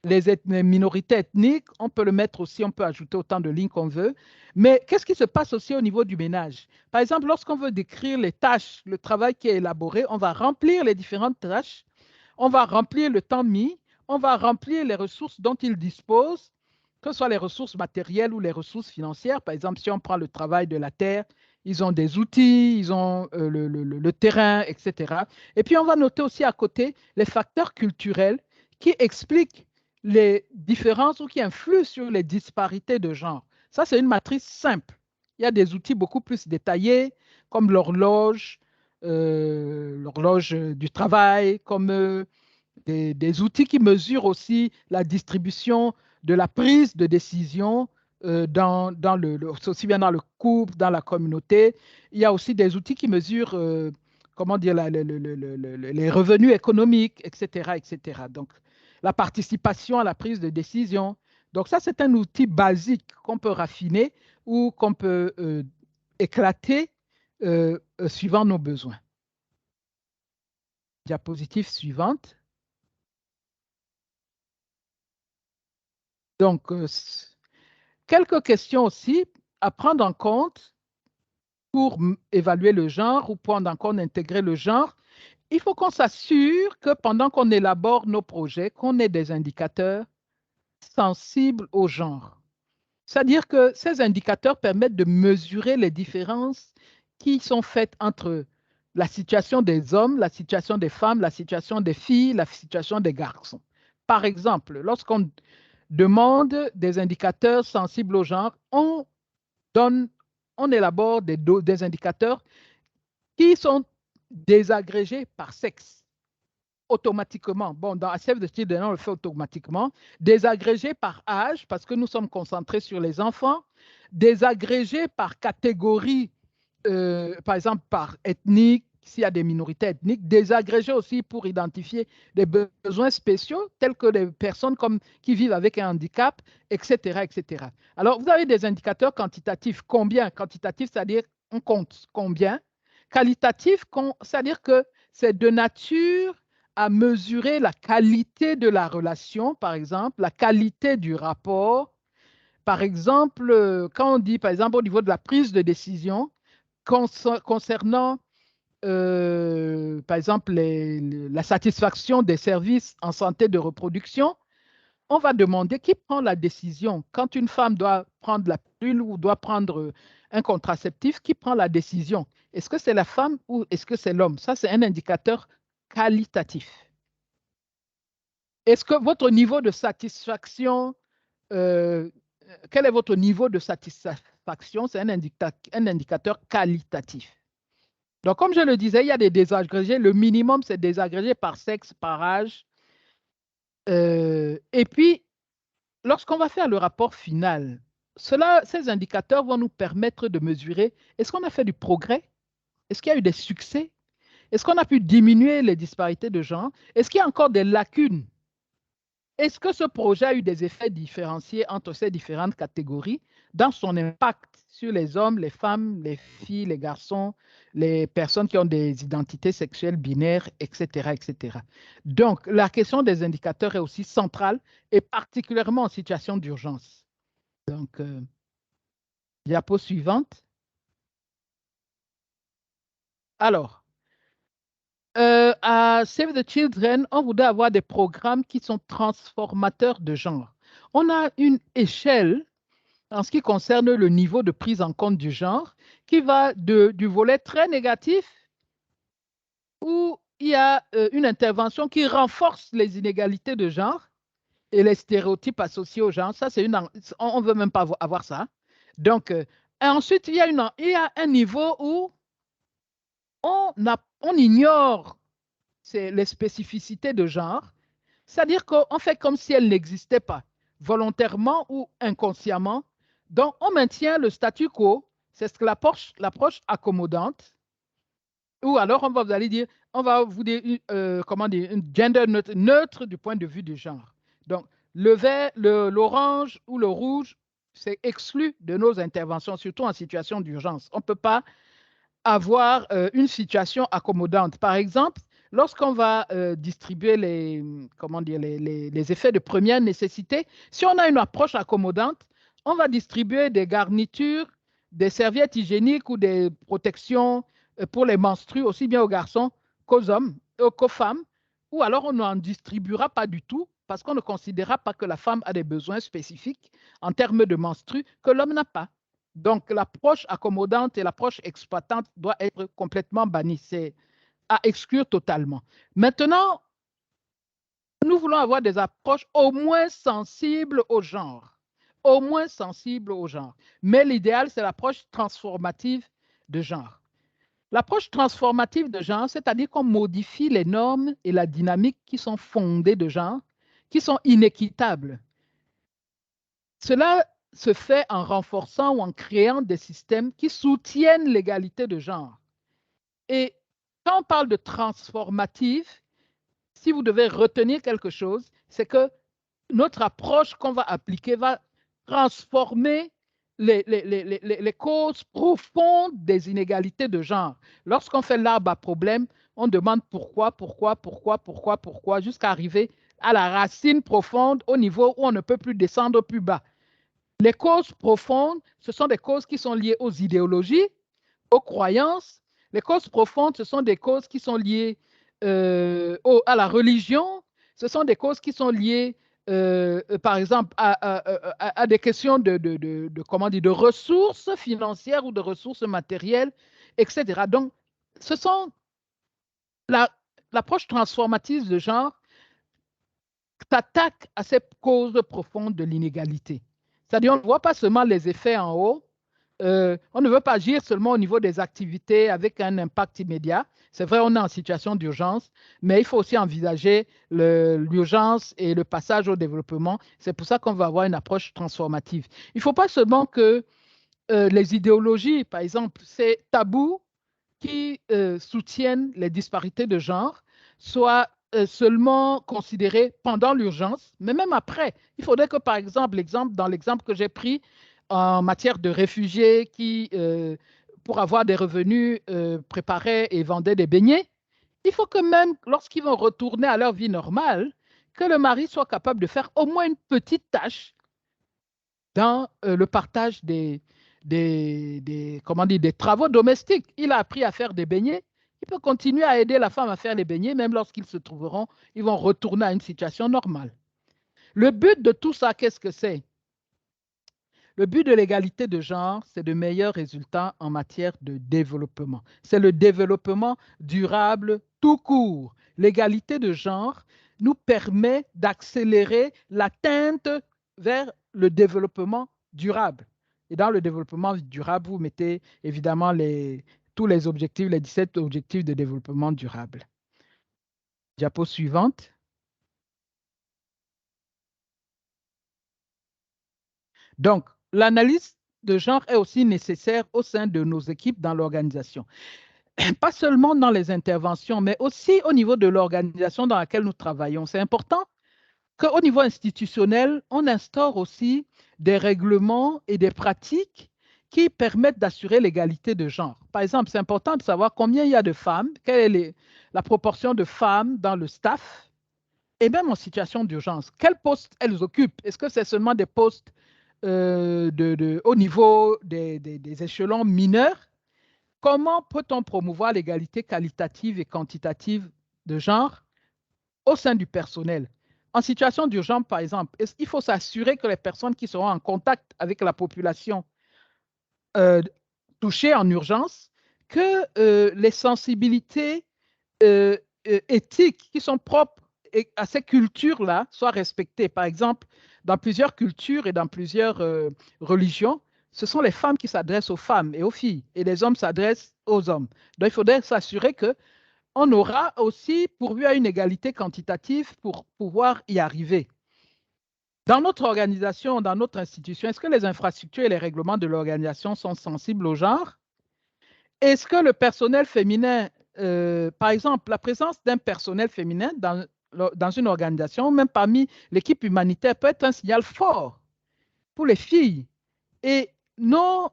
les minorités ethniques, on peut le mettre aussi, on peut ajouter autant de lignes qu'on veut. Mais qu'est-ce qui se passe aussi au niveau du ménage? Par exemple, lorsqu'on veut décrire les tâches, le travail qui est élaboré, on va remplir les différentes tâches, on va remplir le temps mis, on va remplir les ressources dont ils disposent, que ce soit les ressources matérielles ou les ressources financières. Par exemple, si on prend le travail de la terre, ils ont des outils, ils ont le terrain, etc. Et puis, on va noter aussi à côté les facteurs culturels qui expliquent les différences ou qui influent sur les disparités de genre. Ça, c'est une matrice simple. Il y a des outils beaucoup plus détaillés, comme l'horloge du travail, comme des outils qui mesurent aussi la distribution de la prise de décision aussi bien dans le couple, dans la communauté. Il y a aussi des outils qui mesurent comment dire, les revenus économiques, etc., etc. Donc, la participation à la prise de décision. Donc, ça, c'est un outil basique qu'on peut raffiner ou qu'on peut éclater suivant nos besoins. Diapositive suivante. Donc, quelques questions aussi à prendre en compte pour évaluer le genre ou pendant qu'on intègre le genre. Il faut qu'on s'assure que pendant qu'on élabore nos projets, qu'on ait des indicateurs sensibles au genre. C'est-à-dire que ces indicateurs permettent de mesurer les différences qui sont faites entre la situation des hommes, la situation des femmes, la situation des filles, la situation des garçons. Par exemple, lorsqu'on demande des indicateurs sensibles au genre, on élabore des indicateurs qui sont désagrégés par sexe automatiquement. Bon, dans Save the Children, on le fait automatiquement. Désagrégés par âge, parce que nous sommes concentrés sur les enfants. Désagrégés par catégorie, par exemple par ethnique, s'il y a des minorités ethniques. Désagrégés aussi pour identifier des besoins spéciaux, tels que les personnes qui vivent avec un handicap, etc., etc. Alors, vous avez des indicateurs quantitatifs. Combien? Quantitatif, c'est-à-dire on compte combien. Qualitatif, c'est-à-dire que c'est de nature à mesurer la qualité de la relation, par exemple, la qualité du rapport. Par exemple, quand on dit, par exemple, au niveau de la prise de décision, concernant, par exemple, la satisfaction des services en santé de reproduction, on va demander qui prend la décision. Quand une femme doit prendre la pilule ou doit prendre un contraceptif, qui prend la décision? Est-ce que c'est la femme ou est-ce que c'est l'homme? Ça, c'est un indicateur qualitatif. Est-ce que votre niveau de satisfaction, quel est votre niveau de satisfaction? C'est un indicateur qualitatif. Donc, comme je le disais, il y a des désagrégés. Le minimum, c'est désagrégé par sexe, par âge. Et puis, lorsqu'on va faire le rapport final, ces indicateurs vont nous permettre de mesurer, est-ce qu'on a fait du progrès? Est-ce qu'il y a eu des succès? Est-ce qu'on a pu diminuer les disparités de genre? Est-ce qu'il y a encore des lacunes? Est-ce que ce projet a eu des effets différenciés entre ces différentes catégories dans son impact sur les hommes, les femmes, les filles, les garçons, les personnes qui ont des identités sexuelles binaires, etc., etc. Donc, la question des indicateurs est aussi centrale et particulièrement en situation d'urgence. Donc, diapo suivante. Alors, à Save the Children, on voudrait avoir des programmes qui sont transformateurs de genre. On a une échelle en ce qui concerne le niveau de prise en compte du genre qui va du volet très négatif où il y a une intervention qui renforce les inégalités de genre et les stéréotypes associés au genre. Ça, on ne veut même pas avoir ça. Donc, ensuite, il y a un niveau où on ignore les spécificités de genre, c'est-à-dire qu'on fait comme si elles n'existaient pas, volontairement ou inconsciemment. Donc, on maintient le statu quo, c'est ce que l'approche accommodante, ou alors on va vous dire, comment dire, une gender neutre du point de vue du genre. Donc, le vert, l'orange ou le rouge, c'est exclu de nos interventions, surtout en situation d'urgence. On ne peut pas avoir une situation accommodante. Par exemple, lorsqu'on va distribuer les effets de première nécessité, si on a une approche accommodante, on va distribuer des garnitures, des serviettes hygiéniques ou des protections pour les menstrues, aussi bien aux garçons qu'aux hommes, qu'aux femmes, ou alors on n'en distribuera pas du tout parce qu'on ne considérera pas que la femme a des besoins spécifiques en termes de menstrues que l'homme n'a pas. Donc, l'approche accommodante et l'approche exploitante doit être complètement bannie. C'est à exclure totalement. Maintenant, nous voulons avoir des approches au moins sensibles au genre. Au moins sensibles au genre. Mais l'idéal, c'est l'approche transformative de genre. L'approche transformative de genre, c'est-à-dire qu'on modifie les normes et la dynamique qui sont fondées de genre, qui sont inéquitables. Cela se fait en renforçant ou en créant des systèmes qui soutiennent l'égalité de genre. Et quand on parle de transformative, si vous devez retenir quelque chose, c'est que notre approche qu'on va appliquer va transformer les causes profondes des inégalités de genre. Lorsqu'on fait l'arbre à problème, on demande pourquoi, jusqu'à arriver à la racine profonde au niveau où on ne peut plus descendre plus bas. Les causes profondes, ce sont des causes qui sont liées aux idéologies, aux croyances. Les causes profondes, ce sont des causes qui sont liées à la religion. Ce sont des causes qui sont liées, par exemple, à des questions de ressources financières ou de ressources matérielles, etc. Donc, ce sont l'approche transformative de genre s'attaque à ces causes profondes de l'inégalité. C'est-à-dire, on ne voit pas seulement les effets en haut, on ne veut pas agir seulement au niveau des activités avec un impact immédiat. C'est vrai, on est en situation d'urgence, mais il faut aussi envisager l'urgence et le passage au développement. C'est pour ça qu'on va avoir une approche transformative. Il ne faut pas seulement que les idéologies, par exemple, ces tabous qui soutiennent les disparités de genre, soient seulement considérés pendant l'urgence, mais même après. Il faudrait que, par exemple, dans l'exemple que j'ai pris en matière de réfugiés qui, pour avoir des revenus, préparaient et vendaient des beignets, il faut que même lorsqu'ils vont retourner à leur vie normale, que le mari soit capable de faire au moins une petite tâche dans le partage des travaux domestiques. Il a appris à faire des beignets. Il peut continuer à aider la femme à faire les beignets, même lorsqu'ils se trouveront, ils vont retourner à une situation normale. Le but de tout ça, qu'est-ce que c'est? Le but de l'égalité de genre, c'est de meilleurs résultats en matière de développement. C'est le développement durable tout court. L'égalité de genre nous permet d'accélérer l'atteinte vers le développement durable. Et dans le développement durable, vous mettez évidemment tous les objectifs, les 17 objectifs de développement durable. Diapo suivante. Donc, l'analyse de genre est aussi nécessaire au sein de nos équipes dans l'organisation. Pas seulement dans les interventions, mais aussi au niveau de l'organisation dans laquelle nous travaillons. C'est important qu'au niveau institutionnel, on instaure aussi des règlements et des pratiques qui permettent d'assurer l'égalité de genre. Par exemple, c'est important de savoir combien il y a de femmes, quelle est la proportion de femmes dans le staff, et même en situation d'urgence. Quels postes elles occupent? Est-ce que c'est seulement des postes au niveau des échelons mineurs? Comment peut-on promouvoir l'égalité qualitative et quantitative de genre au sein du personnel? En situation d'urgence, par exemple, il faut s'assurer que les personnes qui seront en contact avec la population touchée en urgence, que les sensibilités éthiques qui sont propres à ces cultures-là soient respectées. Par exemple, dans plusieurs cultures et dans plusieurs religions, ce sont les femmes qui s'adressent aux femmes et aux filles, et les hommes s'adressent aux hommes. Donc, il faudrait s'assurer qu'on aura aussi pourvu à une égalité quantitative pour pouvoir y arriver. Dans notre organisation, dans notre institution, est-ce que les infrastructures et les règlements de l'organisation sont sensibles au genre? Est-ce que le personnel féminin, par exemple, la présence d'un personnel féminin dans une organisation, même parmi l'équipe humanitaire, peut être un signal fort pour les filles. Et nos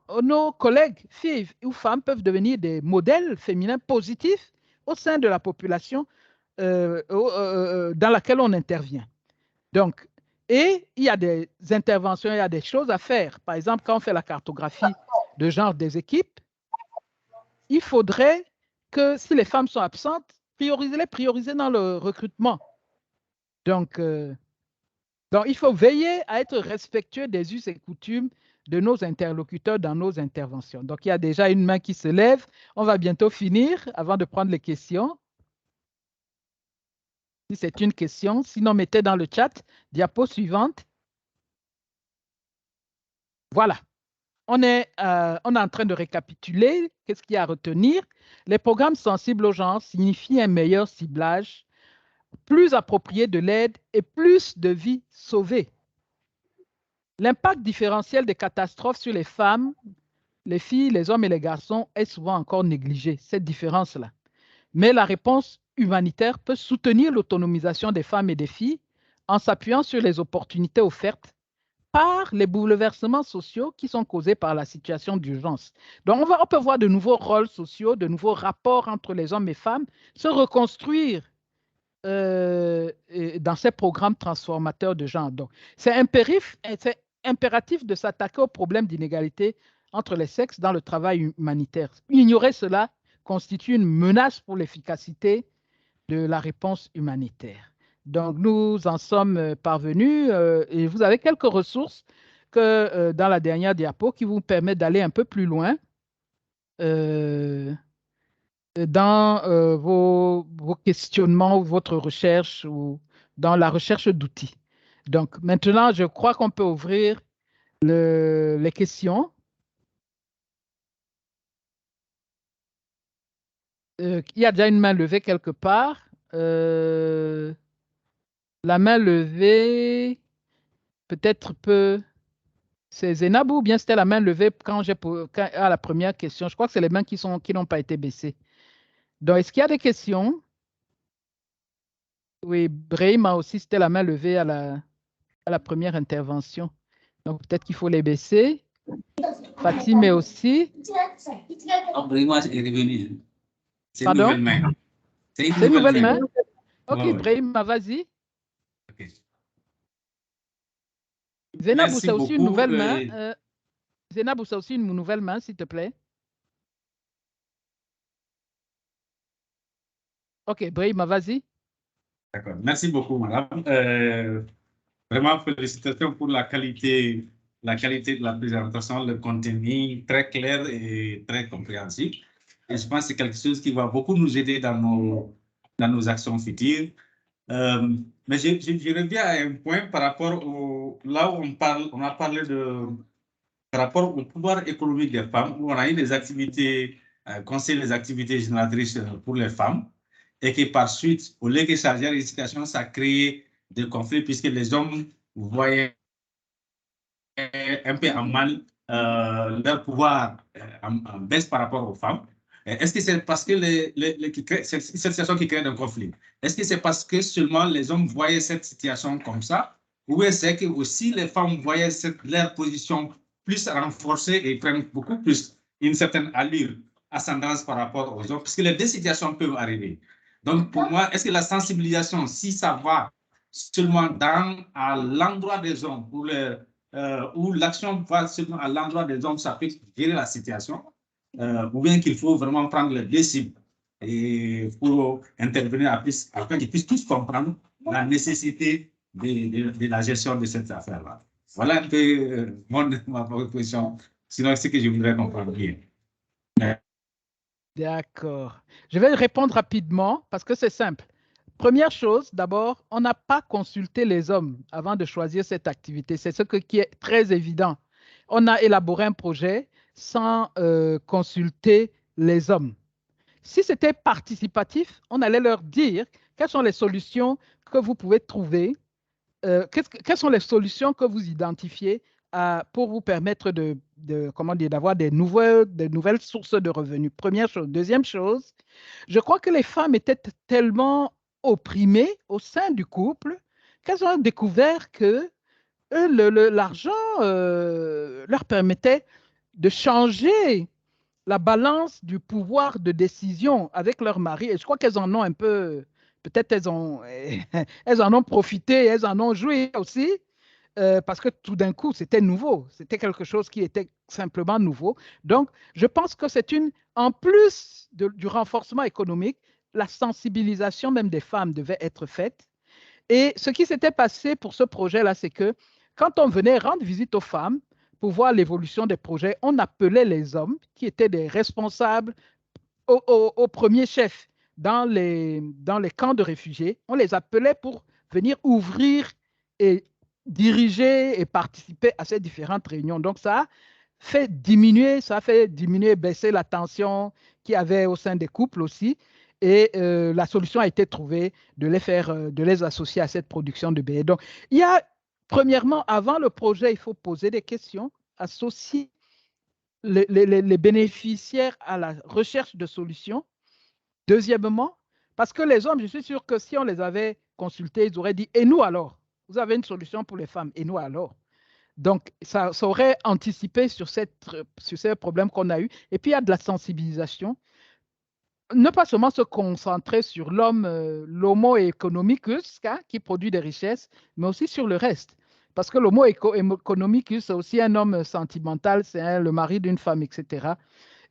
collègues, filles ou femmes, peuvent devenir des modèles féminins positifs au sein de la population dans laquelle on intervient. Donc, et il y a des interventions, il y a des choses à faire. Par exemple, quand on fait la cartographie de genre des équipes, il faudrait que si les femmes sont absentes, prioriser dans le recrutement. Donc, il faut veiller à être respectueux des us et coutumes de nos interlocuteurs dans nos interventions. Donc, il y a déjà une main qui se lève. On va bientôt finir avant de prendre les questions. Si c'est une question, sinon mettez dans le chat, diapo suivante. Voilà. On est en train de récapituler. Qu'est-ce qu'il y a à retenir? Les programmes sensibles au genre signifient un meilleur ciblage, plus approprié de l'aide et plus de vies sauvées. L'impact différentiel des catastrophes sur les femmes, les filles, les hommes et les garçons est souvent encore négligé, cette différence-là. Mais la réponse humanitaire peut soutenir l'autonomisation des femmes et des filles en s'appuyant sur les opportunités offertes par les bouleversements sociaux qui sont causés par la situation d'urgence. Donc, on peut voir de nouveaux rôles sociaux, de nouveaux rapports entre les hommes et femmes se reconstruire dans ces programmes transformateurs de genre. Donc, c'est impératif de s'attaquer au problème d'inégalité entre les sexes dans le travail humanitaire. Ignorer cela constitue une menace pour l'efficacité de la réponse humanitaire. Donc, nous en sommes parvenus et vous avez quelques ressources que dans la dernière diapo qui vous permettent d'aller un peu plus loin dans vos questionnements, votre recherche ou dans la recherche d'outils. Donc, maintenant, je crois qu'on peut ouvrir les questions. Il y a déjà une main levée quelque part. La main levée, peut-être c'est Zénab ou bien c'était la main levée à la première question. Je crois que c'est les mains qui n'ont pas été baissées. Donc, est-ce qu'il y a des questions? Oui, Brahima aussi, c'était la main levée à la première intervention. Donc, peut-être qu'il faut les baisser. Fatime aussi. Brahima est revenu. C'est une Pardon? nouvelle main. C'est une nouvelle main? OK, Ouais. Brahima, vas-y. Okay. Zénabou, c'est aussi une nouvelle main. Zénabou, c'est aussi une nouvelle main, s'il te plaît. OK, Brahima, vas-y. D'accord. Merci beaucoup, madame. Vraiment, félicitations pour la qualité de la présentation, le contenu très clair et très compréhensible. Et je pense que c'est quelque chose qui va beaucoup nous aider dans nos actions futures. Mais je reviens à un point par rapport là où on a parlé par rapport au pouvoir économique des femmes, où on a eu des activités, conseil des activités génératrices pour les femmes, et que par suite, au lieu que ça gère les situations, ça crée des conflits, puisque les hommes voyaient un peu en mal, leur pouvoir en baisse par rapport aux femmes. Est-ce que c'est parce que cette situation qui crée un conflit? Est-ce que c'est parce que seulement les hommes voyaient cette situation comme ça? Ou est-ce que aussi les femmes voyaient leur position plus renforcée et prennent beaucoup plus une certaine allure, ascendance par rapport aux hommes? Parce que les deux situations peuvent arriver. Donc, pour moi, est-ce que la sensibilisation, si ça va seulement à l'endroit des hommes, où l'action va seulement à l'endroit des hommes, ça peut gérer la situation, ou bien qu'il faut vraiment prendre les deux cibles et pour intervenir afin qu'ils puissent tous comprendre la nécessité de la gestion de cette affaire-là. Voilà un peu ma proposition. Sinon, c'est ce que je voudrais comprendre bien. D'accord. Je vais répondre rapidement parce que c'est simple. Première chose, d'abord, on n'a pas consulté les hommes avant de choisir cette activité. C'est ce qui est très évident. On a élaboré un projet sans consulter les hommes. Si c'était participatif, on allait leur dire quelles sont les solutions que vous pouvez trouver, quelles sont les solutions que vous identifiez pour vous permettre d'avoir des nouvelles sources de revenus. Première chose. Deuxième chose, je crois que les femmes étaient tellement opprimées au sein du couple qu'elles ont découvert que l'argent leur permettait de changer la balance du pouvoir de décision avec leur mari. Et je crois qu'elles en ont un peu, peut-être elles en ont profité, elles en ont joué aussi, parce que tout d'un coup, c'était nouveau. C'était quelque chose qui était simplement nouveau. Donc, je pense que en plus du renforcement économique, la sensibilisation même des femmes devait être faite. Et ce qui s'était passé pour ce projet-là, c'est que quand on venait rendre visite aux femmes pour voir l'évolution des projets, on appelait les hommes qui étaient des responsables au premier chef dans les camps de réfugiés. On les appelait pour venir ouvrir et diriger et participer à ces différentes réunions. Donc, ça a fait diminuer, baisser la tension qu'il y avait au sein des couples aussi. Et la solution a été trouvée de les associer à cette production de billets. Donc, il y a, premièrement, avant le projet, il faut poser des questions, associer les bénéficiaires à la recherche de solutions. Deuxièmement, parce que les hommes, je suis sûr que si on les avait consultés, ils auraient dit, et nous alors? Vous avez une solution pour les femmes, et nous alors? Donc, ça aurait anticipé sur ces problèmes qu'on a eus. Et puis, il y a de la sensibilisation. Ne pas seulement se concentrer sur l'homo economicus, qui produit des richesses, mais aussi sur le reste. Parce que l'homo economicus, c'est aussi un homme sentimental, c'est le mari d'une femme, etc.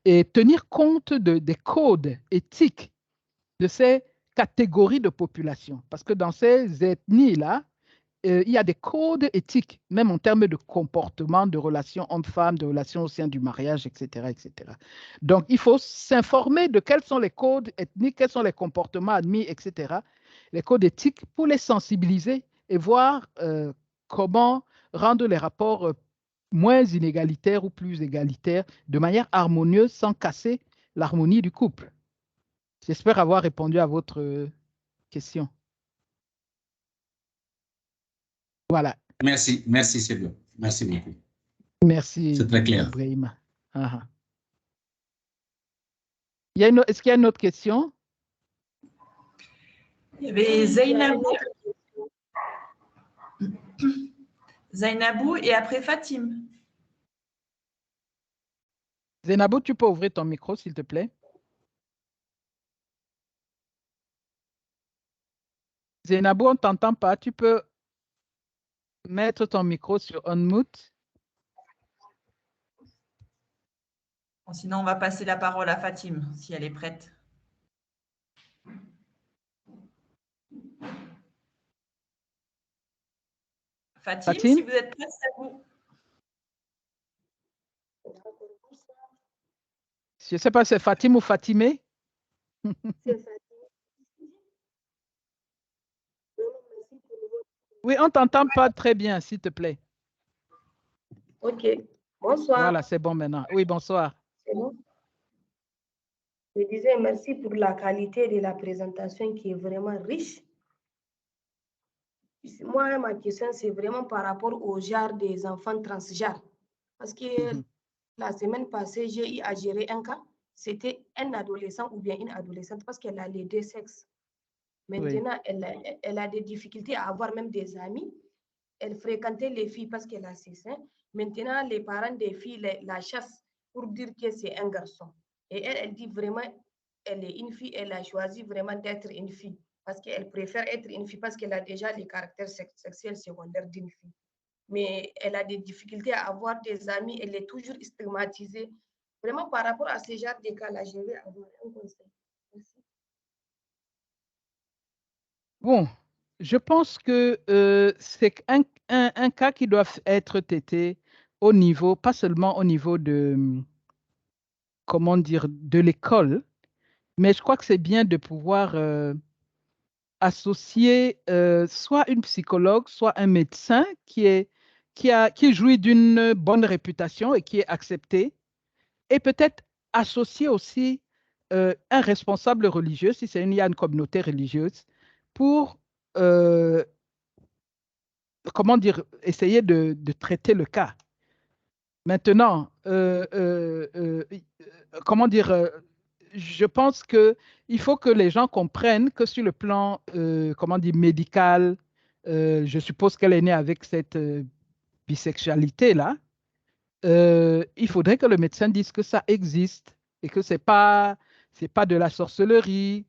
Et tenir compte des codes éthiques de ces catégories de population. Parce que dans ces ethnies-là, il y a des codes éthiques, même en termes de comportement, de relations hommes-femmes, de relations au sein du mariage, etc., etc. Donc, il faut s'informer de quels sont les codes ethniques, quels sont les comportements admis, etc., les codes éthiques pour les sensibiliser et voir comment rendre les rapports moins inégalitaires ou plus égalitaires de manière harmonieuse sans casser l'harmonie du couple. J'espère avoir répondu à votre question. Voilà. Merci, c'est bien. Merci beaucoup. Merci. C'est très clair. Brahima. Est-ce qu'il y a une autre question? Il y avait Zainabou et après Fatim. Zainabou, tu peux ouvrir ton micro, s'il te plaît? Zainabou, on ne t'entend pas. Tu peux mettre ton micro sur unmute. Bon, sinon, on va passer la parole à Fatim, si elle est prête. Fatim, si vous êtes prête, c'est à vous. Je ne sais pas si c'est Fatim ou Fatimé. Oui, on ne t'entend pas très bien, s'il te plaît. OK. Bonsoir. Voilà, c'est bon maintenant. Oui, bonsoir. C'est bon. Je disais merci pour la qualité de la présentation qui est vraiment riche. Moi, ma question, c'est vraiment par rapport au genre des enfants transgenres. Parce que la semaine passée, j'ai eu à gérer un cas. C'était un adolescent ou bien une adolescente parce qu'elle a les deux sexes. Maintenant, elle a des difficultés à avoir même des amis. Elle fréquentait les filles parce qu'elle a ses seins. Maintenant, les parents des filles la chassent pour dire que c'est un garçon. Et elle dit vraiment, elle est une fille, elle a choisi vraiment d'être une fille parce qu'elle préfère être une fille parce qu'elle a déjà les caractères sexuels secondaires d'une fille. Mais elle a des difficultés à avoir des amis, elle est toujours stigmatisée. Vraiment, par rapport à ce genre de cas-là, je vais avoir un conseil. Merci. Bon, je pense que c'est un cas qui doit être traité au niveau, pas seulement au niveau de, comment dire, de l'école, mais je crois que c'est bien de pouvoir associer soit une psychologue, soit un médecin qui jouit d'une bonne réputation et qui est accepté, et peut-être associer aussi un responsable religieux, si il y a une communauté religieuse, pour, comment dire, essayer de traiter le cas. Maintenant, comment dire, je pense qu'il faut que les gens comprennent que sur le plan, comment dire, médical, je suppose qu'elle est née avec cette bisexualité-là, il faudrait que le médecin dise que ça existe et que c'est pas de la sorcellerie,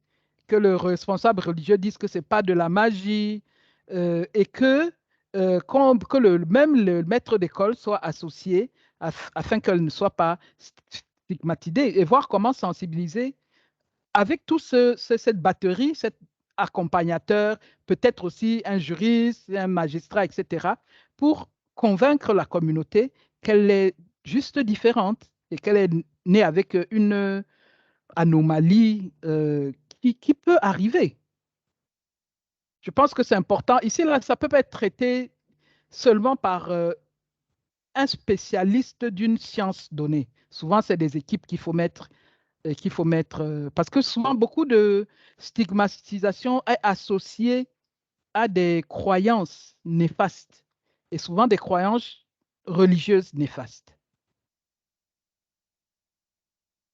que le responsable religieux dise que c'est pas de la magie et que même le maître d'école soit associé afin qu'elle ne soit pas stigmatisée et voir comment sensibiliser avec cette batterie, cet accompagnateur, peut-être aussi un juriste, un magistrat, etc., pour convaincre la communauté qu'elle est juste différente et qu'elle est née avec une anomalie qui peut arriver. Je pense que c'est important. Ici, là, ça peut pas être traité seulement par un spécialiste d'une science donnée. Souvent, c'est des équipes qu'il faut mettre, parce que souvent beaucoup de stigmatisation est associée à des croyances néfastes et souvent des croyances religieuses néfastes.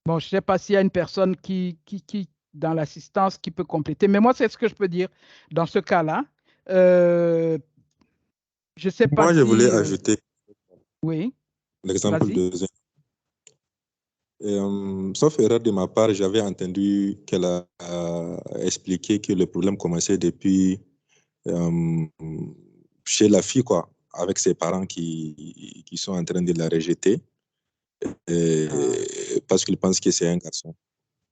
Bon, je ne sais pas s'il y a une personne qui dans l'assistance qui peut compléter, mais moi, c'est ce que je peux dire dans ce cas-là. Je ne sais pas Moi, je voulais si... ajouter oui, l'exemple vas-y. de... sauf erreur de ma part, j'avais entendu qu'elle a expliqué que le problème commençait depuis chez la fille, quoi, avec ses parents qui sont en train de la rejeter parce qu'ils pensent que c'est un garçon.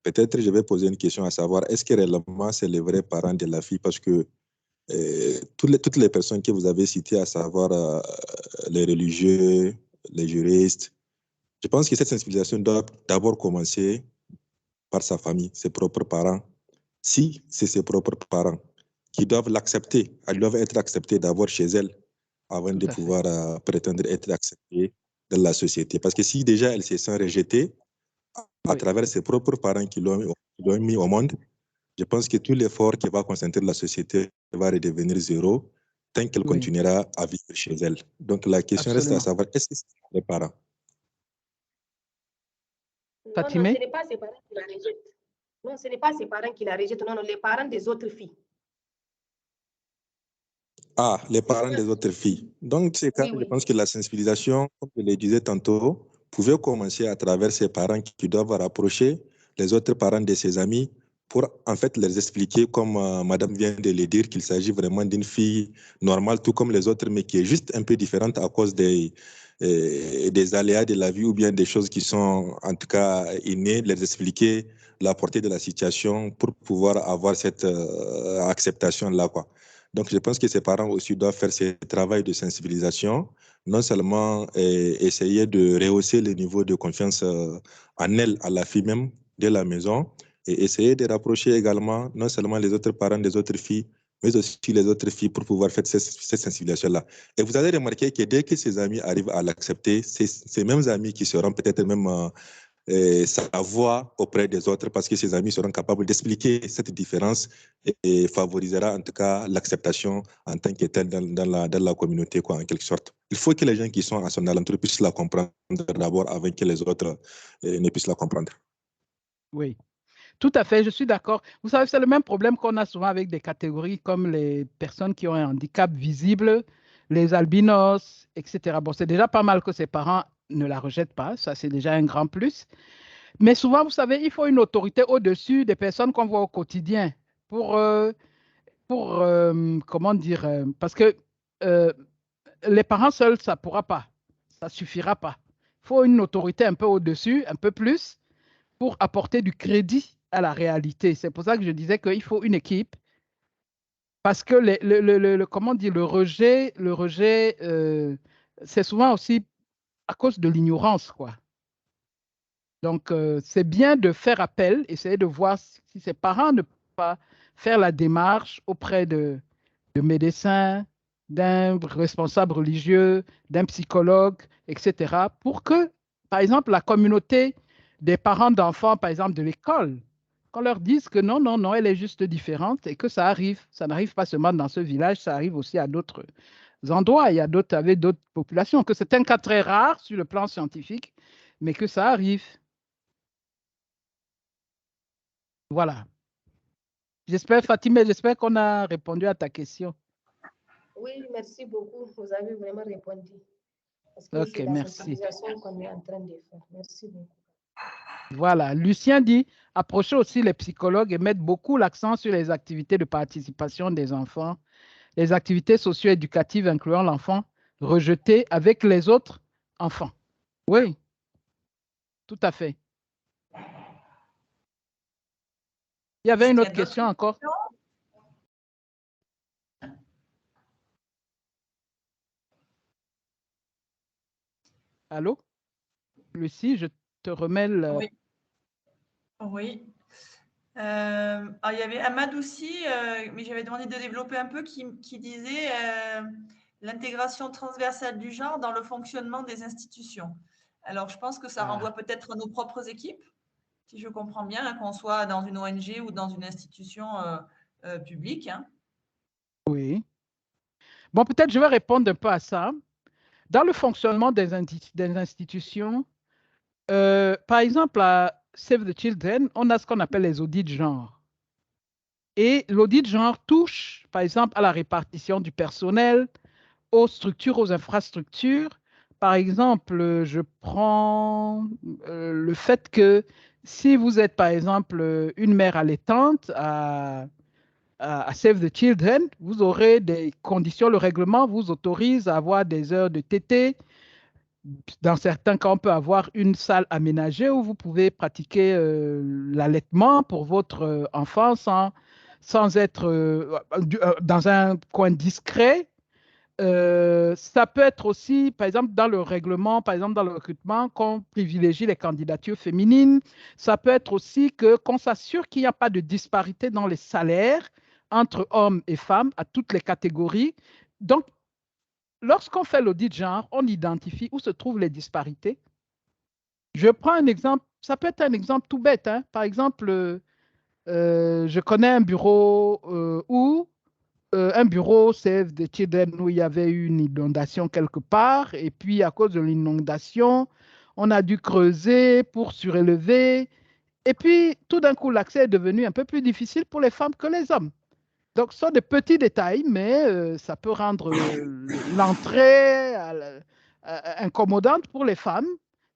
Peut-être je vais poser une question à savoir, est-ce que réellement c'est les vrais parents de la fille? Parce que toutes les personnes que vous avez citées, à savoir les religieux, les juristes, je pense que cette sensibilisation doit d'abord commencer par sa famille, ses propres parents. Si c'est ses propres parents qui doivent l'accepter, elles doivent être acceptées d'abord chez elles avant de pouvoir prétendre être acceptées dans la société. Parce que si déjà elles se sentent rejetées à travers ses propres parents qui l'ont mis au monde, je pense que tout l'effort qui va concentrer la société va redevenir zéro tant qu'elle continuera à vivre chez elle. Donc la question reste à savoir, est-ce que c'est les parents? Non, ce n'est pas ses parents qui la rejettent. Non, ce n'est pas ses parents qui la rejettent. Non, les parents des autres filles. Ah, les parents des autres filles. Donc, c'est quand je pense que la sensibilisation, comme je le disais tantôt, pouvait commencer à travers ces parents qui doivent rapprocher les autres parents de ses amis pour en fait leur expliquer, comme madame vient de le dire, qu'il s'agit vraiment d'une fille normale, tout comme les autres, mais qui est juste un peu différente à cause des aléas de la vie ou bien des choses qui sont en tout cas innées, leur expliquer la portée de la situation pour pouvoir avoir cette acceptation-là, quoi. Donc, je pense que ces parents aussi doivent faire ce travail de sensibilisation, non seulement essayer de rehausser le niveau de confiance en elle, à la fille même, de la maison, et essayer de rapprocher également non seulement les autres parents des autres filles, mais aussi les autres filles pour pouvoir faire cette sensibilisation-là. Et vous allez remarquer que dès que ces amis arrivent à l'accepter, ces mêmes amis qui seront peut-être même sa voix auprès des autres parce que ses amis seront capables d'expliquer cette différence et favorisera en tout cas l'acceptation en tant que telle dans la communauté, quoi, en quelque sorte. Il faut que les gens qui sont à son alentour puissent la comprendre d'abord avant que les autres ne puissent la comprendre. Oui, tout à fait, je suis d'accord. Vous savez, c'est le même problème qu'on a souvent avec des catégories comme les personnes qui ont un handicap visible, les albinos, etc. Bon, c'est déjà pas mal que ses parents ne la rejettent pas, ça c'est déjà un grand plus. Mais souvent, vous savez, il faut une autorité au-dessus des personnes qu'on voit au quotidien pour comment dire, parce que euh, les parents seuls, ça ne pourra pas, ça ne suffira pas. Il faut une autorité un peu au-dessus, un peu plus, pour apporter du crédit à la réalité. C'est pour ça que je disais qu'il faut une équipe, parce que comment dire, le rejet, c'est souvent aussi à cause de l'ignorance, quoi. Donc, c'est bien de faire appel, essayer de voir si ses parents ne peuvent pas faire la démarche auprès de médecins, d'un responsable religieux, d'un psychologue, etc., pour que, par exemple, la communauté des parents d'enfants, par exemple, de l'école, qu'on leur dise que non, non, non, elle est juste différente et que ça arrive. Ça n'arrive pas seulement dans ce village, ça arrive aussi à d'autres endroits. Il y a d'autres avec d'autres populations, que c'est un cas très rare sur le plan scientifique, mais que ça arrive. Voilà. J'espère, Fatima, j'espère qu'on a répondu à ta question. Oui, merci beaucoup. Vous avez vraiment répondu. Parce que Ok, c'est la merci. sensibilisation qu'on est en train de faire. Merci beaucoup. Voilà. Lucien dit, approchez aussi les psychologues et mettre beaucoup l'accent sur les activités de participation des enfants, les activités socio-éducatives incluant l'enfant rejeté avec les autres enfants. Oui, tout à fait. Il y avait une autre question encore? Allô? Lucie, je te remets le... Oui. Oui. Il y avait Ahmad aussi, mais j'avais demandé de développer un peu, qui disait l'intégration transversale du genre dans le fonctionnement des institutions. Alors, je pense que ça renvoie peut-être à nos propres équipes, si je comprends bien, hein, qu'on soit dans une ONG ou dans une institution publique. Hein. Oui. Bon, peut-être je vais répondre un peu à ça. Dans le fonctionnement des institutions, par exemple, à Save the Children, on a ce qu'on appelle les audits de genre. Et l'audit de genre touche, par exemple, à la répartition du personnel, aux structures, aux infrastructures. Par exemple, je prends le fait que si vous êtes, par exemple, une mère allaitante à Save the Children, vous aurez des conditions, le règlement vous autorise à avoir des heures de TT. Dans certains cas, on peut avoir une salle aménagée où vous pouvez pratiquer l'allaitement pour votre enfant sans être dans un coin discret. Ça peut être aussi, par exemple, dans le règlement, par exemple, dans le recrutement, qu'on privilégie les candidatures féminines. Ça peut être aussi qu'on s'assure qu'il n'y a pas de disparité dans les salaires entre hommes et femmes à toutes les catégories. Donc, lorsqu'on fait l'audit de genre, on identifie où se trouvent les disparités. Je prends un exemple, ça peut être un exemple tout bête. Hein. Par exemple, je connais un bureau un bureau Save the Children où il y avait eu une inondation quelque part, et puis à cause de l'inondation, on a dû creuser pour surélever, et puis tout d'un coup, l'accès est devenu un peu plus difficile pour les femmes que les hommes. Donc, ce sont des petits détails, mais ça peut rendre l'entrée incommodante pour les femmes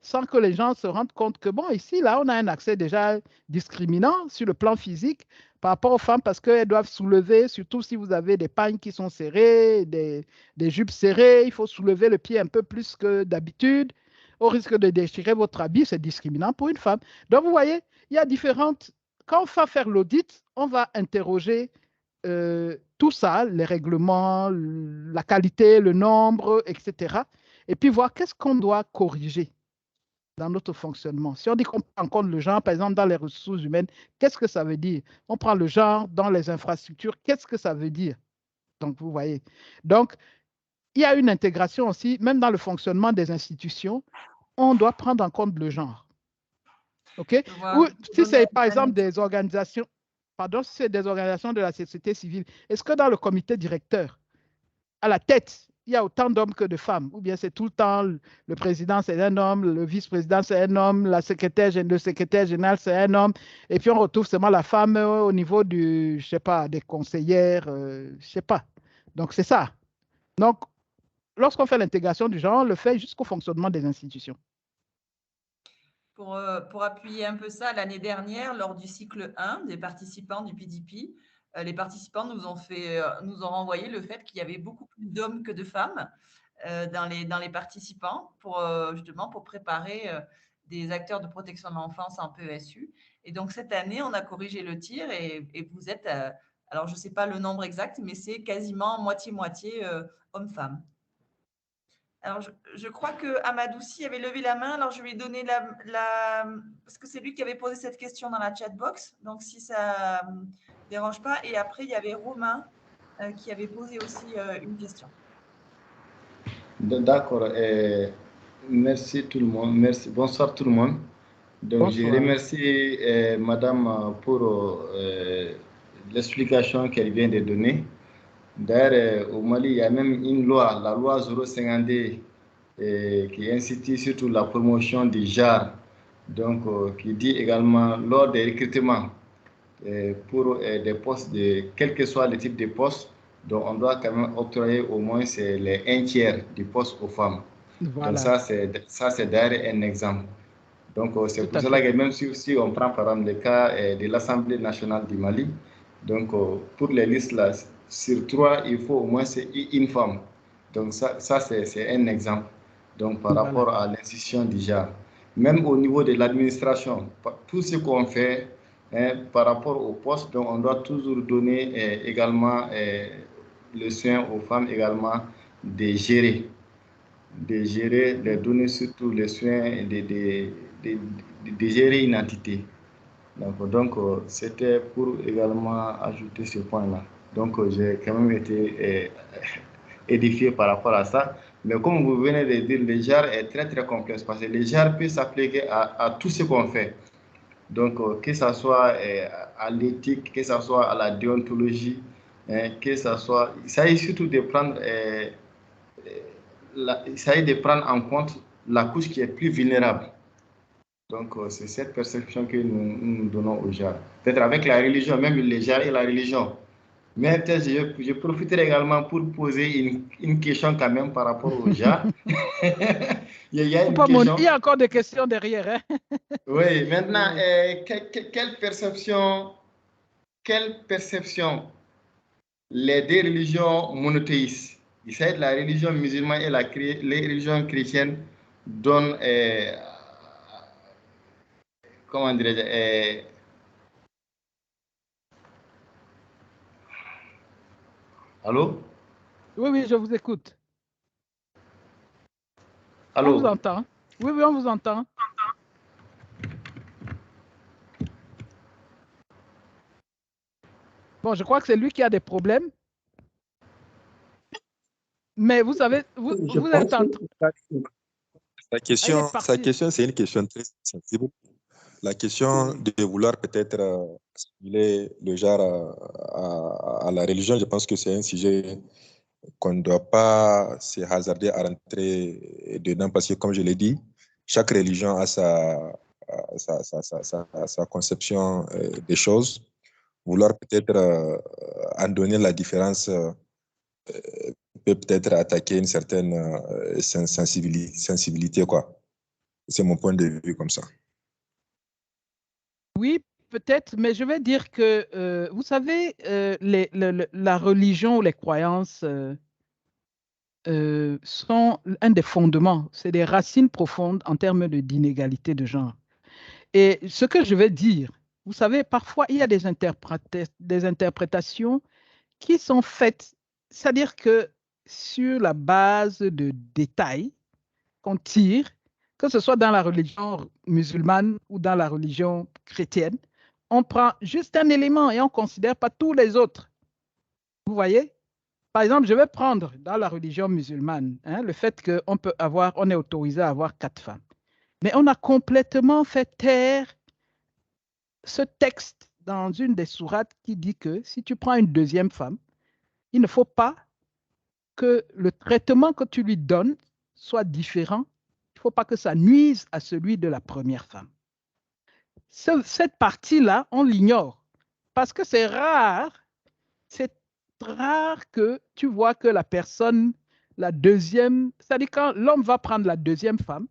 sans que les gens se rendent compte que, bon, ici, là, on a un accès déjà discriminant sur le plan physique par rapport aux femmes parce qu'elles doivent soulever, surtout si vous avez des pagnes qui sont serrées, des jupes serrées, il faut soulever le pied un peu plus que d'habitude. Au risque de déchirer votre habit, c'est discriminant pour une femme. Donc, vous voyez, il y a différentes... Quand on va faire l'audit, on va interroger tout ça, les règlements, la qualité, le nombre, etc. Et puis voir qu'est-ce qu'on doit corriger dans notre fonctionnement. Si on dit qu'on prend en compte le genre, par exemple, dans les ressources humaines, qu'est-ce que ça veut dire? On prend le genre dans les infrastructures, qu'est-ce que ça veut dire? Donc, vous voyez. Donc, il y a une intégration aussi, même dans le fonctionnement des institutions, on doit prendre en compte le genre. OK? Ou si c'est par exemple des organisations, pardon, si c'est des organisations de la société civile, est-ce que dans le comité directeur, à la tête, il y a autant d'hommes que de femmes? Ou bien c'est tout le temps, le président c'est un homme, le vice-président c'est un homme, le secrétaire général c'est un homme, et puis on retrouve seulement la femme au niveau du, je sais pas, des conseillères, je sais pas. Donc c'est ça. Donc, lorsqu'on fait l'intégration du genre, on le fait jusqu'au fonctionnement des institutions. Pour appuyer un peu ça, l'année dernière, lors du cycle 1 des participants du PDP, les participants nous ont renvoyé le fait qu'il y avait beaucoup plus d'hommes que de femmes dans les participants justement pour préparer des acteurs de protection de l'enfance en PESU. Et donc, cette année, on a corrigé le tir et vous êtes, alors je ne sais pas le nombre exact, mais c'est quasiment moitié-moitié hommes-femmes. Alors, je crois que Amadoussi avait levé la main. Alors, je vais donner parce que c'est lui qui avait posé cette question dans la chatbox. Donc, si ça ne dérange pas. Et après, il y avait Romain qui avait posé aussi une question. D'accord. Merci tout le monde. Merci. Bonsoir tout le monde. Donc, Bonsoir. je remercie Madame pour l'explication qu'elle vient de donner. D'ailleurs, au Mali, il y a même une loi, la loi 052, qui incite surtout la promotion du genre, donc qui dit également lors des recrutements pour des postes, quel que soit le type de poste, donc on doit quand même octroyer au moins les 1/3 du poste aux femmes. Voilà. Donc ça c'est d'ailleurs un exemple. Donc c'est pour cela que même si on prend par exemple le cas de l'Assemblée nationale du Mali, donc pour les listes là, sur 3, il faut au moins une femme. Donc ça c'est un exemple. Donc par rapport à l'institution du genre. Même au niveau de l'administration, tout ce qu'on fait par rapport au poste, donc on doit toujours donner également le soin aux femmes également de gérer, les donner surtout le soin de gérer une entité. Donc c'était pour également ajouter ce point-là. Donc j'ai quand même été édifié par rapport à ça. Mais comme vous venez de dire, le genre est très très complexe parce que le genre peut s'appliquer à tout ce qu'on fait. Donc que ce soit à l'éthique, que ce soit à la déontologie, que ce soit... Il s'agit surtout de prendre... il s'agit de prendre en compte la couche qui est plus vulnérable. Donc, c'est cette perception que nous donnons aux gens. Peut-être avec la religion, même les gens et la religion. Mais peut-être je profiterai également pour poser une question quand même par rapport aux gens. il y a encore des questions derrière. Hein? Oui, maintenant, quelle perception les deux religions monothéistes, il s'agit de la religion musulmane et les religions chrétiennes, donnent, comment dirais-je, allô? Oui, je vous écoute. Allô? On vous entend. Oui, on vous entend. Bon, je crois que c'est lui qui a des problèmes. Mais vous savez, vous êtes en train... Sa question, c'est une question très sensible. La question de vouloir peut-être assimiler le genre à la religion, je pense que c'est un sujet qu'on ne doit pas se hasarder à rentrer dedans parce que, comme je l'ai dit, chaque religion a sa conception des choses. Vouloir peut-être en donner la différence peut peut-être attaquer une certaine sensibilité, quoi. C'est mon point de vue comme ça. Oui, peut-être, mais je vais dire que, vous savez, la religion ou les croyances sont un des fondements, c'est des racines profondes en termes d'inégalité de genre. Et ce que je vais dire, vous savez, parfois, il y a des interprétations qui sont faites, c'est-à-dire que sur la base de détails qu'on tire, que ce soit dans la religion musulmane ou dans la religion chrétienne, on prend juste un élément et on ne considère pas tous les autres. Vous voyez? Par exemple, je vais prendre dans la religion musulmane le fait qu'on est autorisé à avoir 4 femmes. Mais on a complètement fait taire ce texte dans une des sourates qui dit que si tu prends une deuxième femme, il ne faut pas que le traitement que tu lui donnes soit différent. Il ne faut pas que ça nuise à celui de la première femme. Cette partie-là, on l'ignore parce que c'est rare que tu vois que la personne, la deuxième, c'est-à-dire quand l'homme va prendre la deuxième femme,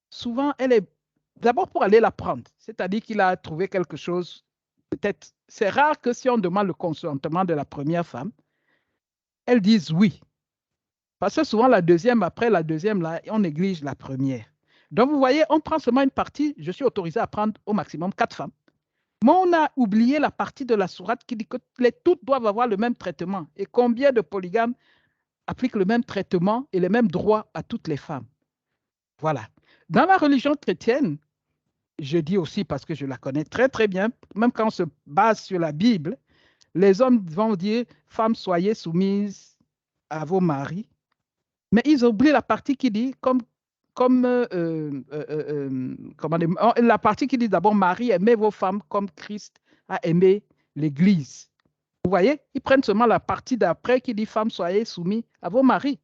souvent elle est d'abord pour aller la prendre, c'est-à-dire qu'il a trouvé quelque chose, peut-être, c'est rare que si on demande le consentement de la première femme, elles disent oui. Parce que souvent la deuxième, après la deuxième, là, on néglige la première. Donc vous voyez, on prend seulement une partie, je suis autorisé à prendre au maximum 4 femmes. Mais on a oublié la partie de la sourate qui dit que toutes doivent avoir le même traitement. Et combien de polygames appliquent le même traitement et les mêmes droits à toutes les femmes? Voilà. Dans la religion chrétienne, je dis aussi parce que je la connais très très bien, même quand on se base sur la Bible, les hommes vont dire « Femmes, soyez soumises à vos maris ». Mais ils oublient la partie qui dit la partie qui dit d'abord, Marie, aimez vos femmes comme Christ a aimé l'Église. Vous voyez, ils prennent seulement la partie d'après qui dit, femmes, soyez soumis à vos maris.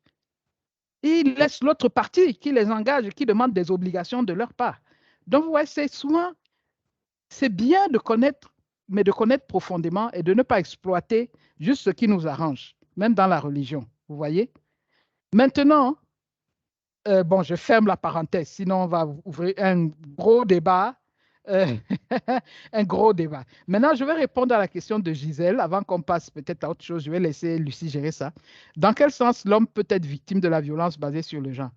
Et ils laissent l'autre partie qui les engage, qui demande des obligations de leur part. Donc, vous voyez, c'est souvent, c'est bien de connaître, mais de connaître profondément et de ne pas exploiter juste ce qui nous arrange, même dans la religion. Vous voyez? Maintenant, bon, je ferme la parenthèse, sinon on va ouvrir un gros débat. Un gros débat. Maintenant, je vais répondre à la question de Gisèle. Avant qu'on passe peut-être à autre chose, je vais laisser Lucie gérer ça. Dans quel sens l'homme peut être victime de la violence basée sur le genre?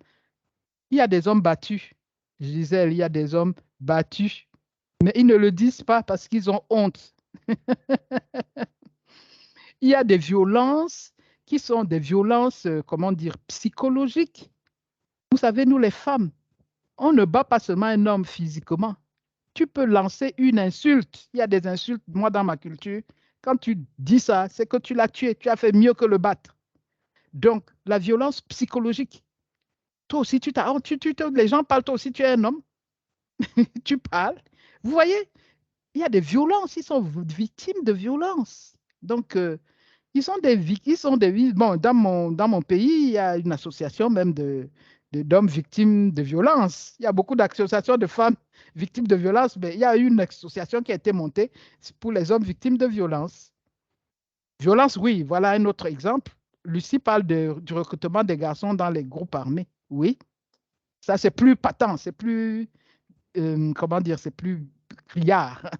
Il y a des hommes battus. Gisèle, il y a des hommes battus. Mais ils ne le disent pas parce qu'ils ont honte. Il y a des violences qui sont des violences, comment dire, psychologiques. Vous savez, nous les femmes, on ne bat pas seulement un homme physiquement. Tu peux lancer une insulte. Il y a des insultes, moi dans ma culture, quand tu dis ça, c'est que tu l'as tué, tu as fait mieux que le battre. Donc, la violence psychologique. Toi aussi, les gens parlent, toi aussi, tu es un homme. Tu parles. Vous voyez, il y a des violences, ils sont victimes de violences. Donc, ils sont des victimes. Bon, dans mon pays, il y a une association même d'hommes victimes de violences. Il y a beaucoup d'associations de femmes victimes de violences, mais il y a une association qui a été montée pour les hommes victimes de violences. Violence, oui, voilà un autre exemple. Lucie parle du recrutement des garçons dans les groupes armés. Oui, ça c'est plus patent, c'est plus, comment dire, c'est plus criard.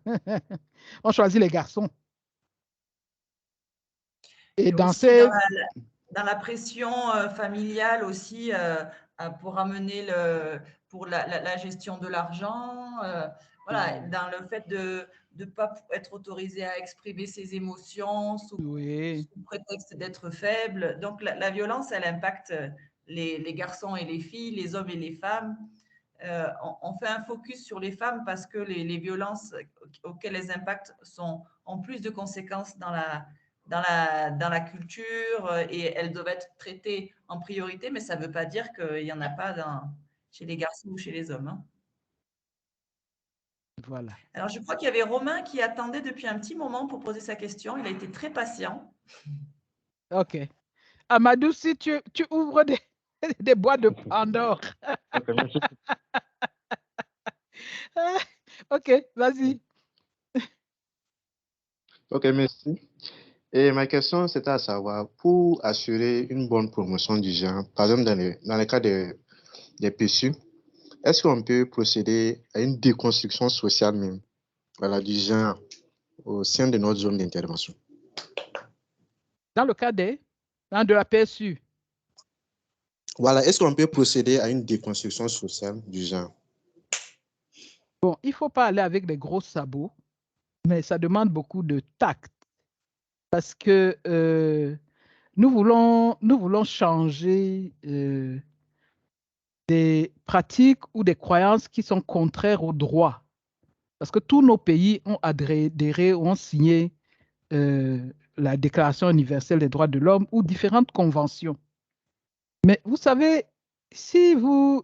On choisit les garçons. Et dans la pression familiale aussi, pour amener pour la gestion de l'argent, voilà, dans le fait de ne pas être autorisé à exprimer ses émotions sous prétexte d'être faible. Donc, la violence, elle impacte les garçons et les filles, les hommes et les femmes. On fait un focus sur les femmes parce que les violences auxquelles elles impactent ont plus de conséquences dans la culture et elles doivent être traitées en priorité, mais ça ne veut pas dire qu'il n'y en a pas chez les garçons ou chez les hommes. Hein. Voilà. Alors, je crois qu'il y avait Romain qui attendait depuis un petit moment pour poser sa question. Il a été très patient. OK. Amadou, si tu ouvres des boîtes de Pandore. OK, vas-y. OK, merci. Et ma question, c'était à savoir, pour assurer une bonne promotion du genre, par exemple dans le cas des PSU, est-ce qu'on peut procéder à une déconstruction sociale même, voilà, du genre au sein de notre zone d'intervention? Dans le cas de la PSU. Voilà, est-ce qu'on peut procéder à une déconstruction sociale du genre? Bon, il ne faut pas aller avec des gros sabots, mais ça demande beaucoup de tact. Parce que nous voulons changer des pratiques ou des croyances qui sont contraires au droit. Parce que tous nos pays ont adhéré, ont signé la Déclaration universelle des droits de l'homme ou différentes conventions. Mais vous savez, il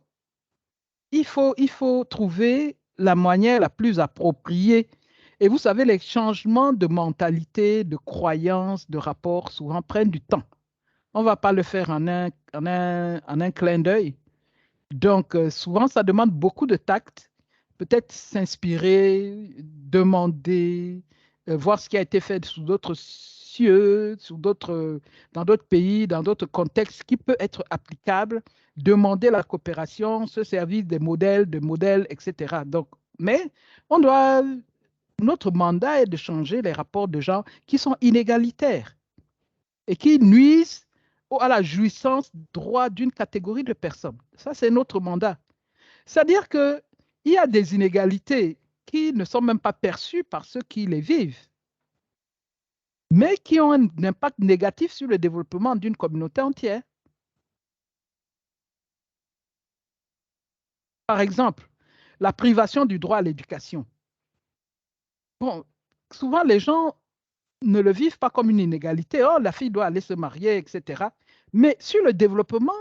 faut trouver la manière la plus appropriée Et vous savez, les changements de mentalité, de croyance, de rapport, souvent prennent du temps. On ne va pas le faire en un clin d'œil. Donc, souvent, ça demande beaucoup de tact. Peut-être s'inspirer, demander, voir ce qui a été fait sous d'autres cieux, dans d'autres pays, dans d'autres contextes qui peut être applicable, demander la coopération, se servir des modèles, etc. Donc, mais notre mandat est de changer les rapports de gens qui sont inégalitaires et qui nuisent à la jouissance droit d'une catégorie de personnes. Ça, c'est notre mandat. C'est-à-dire qu'il y a des inégalités qui ne sont même pas perçues par ceux qui les vivent, mais qui ont un impact négatif sur le développement d'une communauté entière. Par exemple, la privation du droit à l'éducation. Bon, souvent, les gens ne le vivent pas comme une inégalité. Oh, la fille doit aller se marier, etc. Mais sur le développement,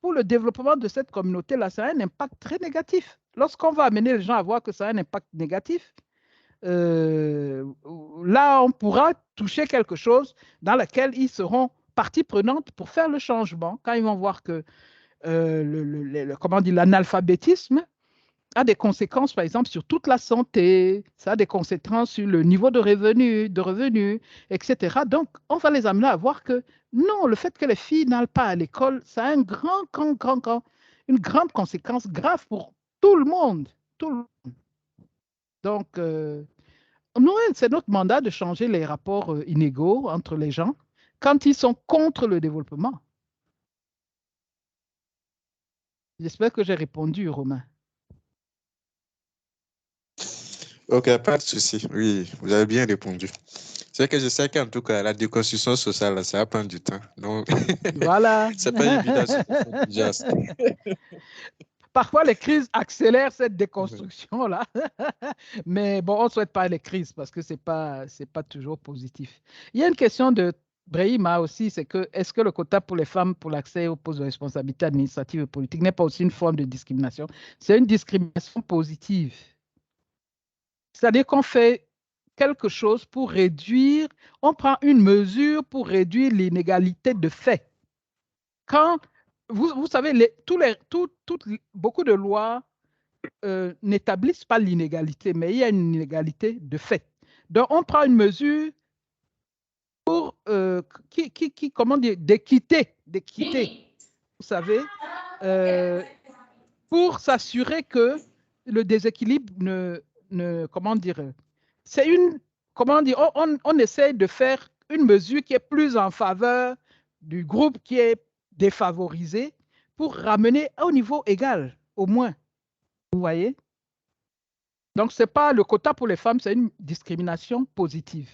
pour le développement de cette communauté-là, ça a un impact très négatif. Lorsqu'on va amener les gens à voir que ça a un impact négatif, là, on pourra toucher quelque chose dans lequel ils seront partie prenante pour faire le changement. Quand ils vont voir que l'analphabétisme a des conséquences, par exemple, sur toute la santé, ça a des conséquences sur le niveau de revenus, etc. Donc, on va les amener à voir que non, le fait que les filles n'aillent pas à l'école, ça a une grande conséquence grave pour tout le monde. Donc, nous, c'est notre mandat de changer les rapports inégaux entre les gens quand ils sont contre le développement. J'espère que j'ai répondu, Romain. Ok, pas de souci. Oui, vous avez bien répondu. C'est que je sais qu'en tout cas, la déconstruction sociale, ça va prendre du temps. Donc, voilà. C'est pas évident. Parfois, les crises accélèrent cette déconstruction-là. Mais bon, on ne souhaite pas les crises parce que ce n'est pas toujours positif. Il y a une question de Brahima aussi, c'est que est-ce que le quota pour les femmes pour l'accès aux postes de responsabilité administrative et politique n'est pas aussi une forme de discrimination? C'est une discrimination positive. C'est-à-dire qu'on fait quelque chose pour réduire, on prend une mesure pour réduire l'inégalité de fait. Quand, vous savez, beaucoup de lois n'établissent pas l'inégalité, mais il y a une inégalité de fait. Donc, on prend une mesure pour, comment dire, d'équité, vous savez, pour s'assurer que le déséquilibre comment dire, c'est on essaie de faire une mesure qui est plus en faveur du groupe qui est défavorisé pour ramener au niveau égal, au moins. Vous voyez? Donc, ce n'est pas le quota pour les femmes, c'est une discrimination positive.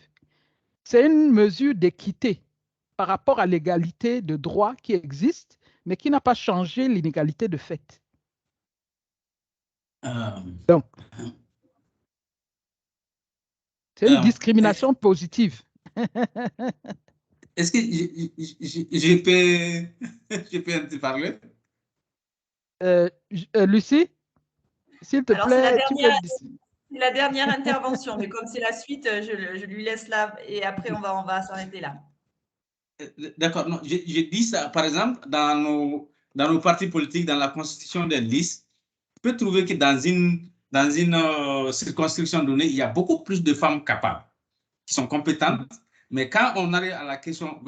C'est une mesure d'équité par rapport à l'égalité de droit qui existe, mais qui n'a pas changé l'inégalité de fait. Donc, c'est une discrimination positive. Est-ce que je peux un peu parler? Lucie, s'il te plaît, c'est la dernière intervention, mais comme c'est la suite, je lui laisse là et après on va s'arrêter là. D'accord. Je dis ça, par exemple, dans nos partis politiques, dans la constitution des listes, tu peux trouver que dans une circonscription donnée, il y a beaucoup plus de femmes capables, qui sont compétentes. Mais quand on arrive à la question,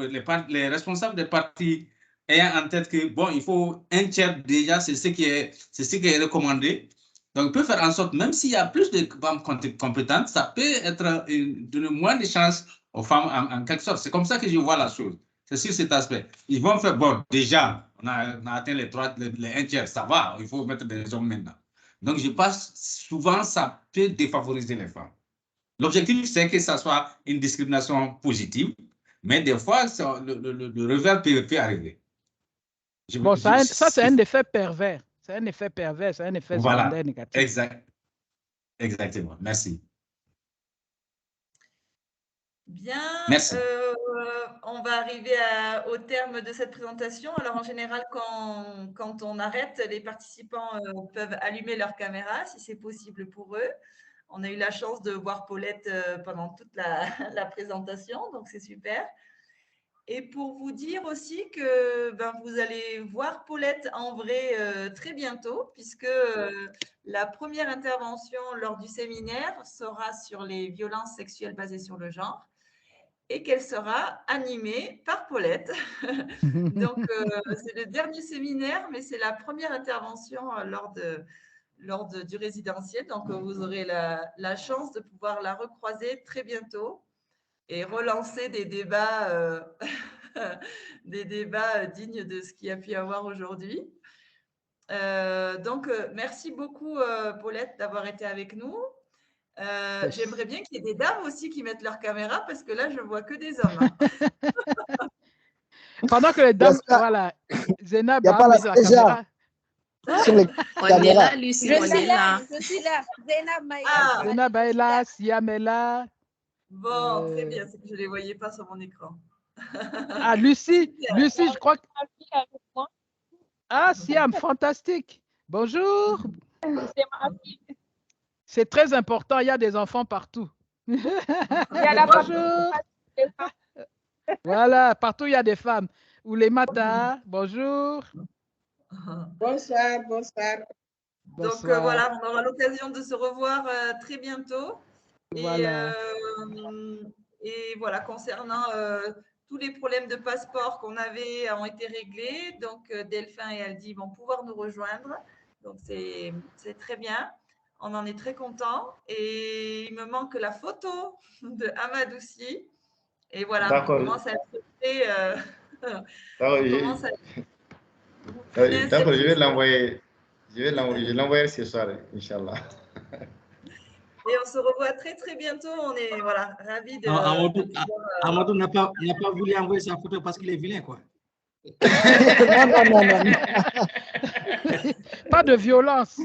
les responsables des partis ayant en tête que, bon, il faut un tiers déjà, c'est ce qui est recommandé. Donc, on peut faire en sorte, même s'il y a plus de femmes compétentes, ça peut être donner moins de chances aux femmes en quelque sorte. C'est comme ça que je vois la chose. C'est sur cet aspect. Ils vont faire, bon, déjà, on a atteint les un tiers, ça va, il faut mettre des hommes maintenant. Donc, je pense souvent, ça peut défavoriser les femmes. L'objectif, c'est que ça soit une discrimination positive, mais des fois, le revers peut arriver. Bon, ça, c'est un effet pervers. C'est un effet pervers, c'est un effet secondaire négatif. Exactement. Merci. Bien. Merci. On va arriver au terme de cette présentation. Alors, en général, quand on arrête, les participants peuvent allumer leur caméra, si c'est possible pour eux. On a eu la chance de voir Paulette pendant toute la présentation, donc c'est super. Et pour vous dire aussi que vous allez voir Paulette en vrai très bientôt, puisque la première intervention lors du séminaire sera sur les violences sexuelles basées sur le genre et qu'elle sera animée par Paulette. Donc, c'est le dernier séminaire, mais c'est la première intervention lors du résidentiel. Donc, vous aurez la chance de pouvoir la recroiser très bientôt et relancer des débats des débats dignes de ce qu'il y a pu y avoir aujourd'hui. Donc, merci beaucoup, Paulette, d'avoir été avec nous. J'aimerais bien qu'il y ait des dames aussi qui mettent leur caméra parce que là, je ne vois que des hommes. Pendant que les dames, voilà, Zénab a mis la caméra. On est là, Lucie, on est là. Je suis là. Zénab est là, Siam est là. Bon, très bien, c'est que je ne les voyais pas sur mon écran. Ah, Lucie, je crois que... Ah, Siam, fantastique. Bonjour. C'est très important, il y a des enfants partout. Bonjour. Voilà, partout il y a des femmes. Ou les matins, bonjour. Bonsoir, bonsoir. Donc voilà, on aura l'occasion de se revoir très bientôt. Voilà. Et voilà, concernant tous les problèmes de passeport qu'on avait ont été réglés. Donc Delphin et Aldi vont pouvoir nous rejoindre. Donc c'est très bien. On en est très contents. Et il me manque la photo de Amadoussi. Et voilà, on commence à être prêt. D'accord, je vais l'envoyer. Je vais l'envoyer ce soir, Inch'Allah. Et on se revoit très très bientôt. On est voilà, ravis de. Amadou n'a pas voulu envoyer sa photo parce qu'il est vilain, quoi. Non. Pas de violence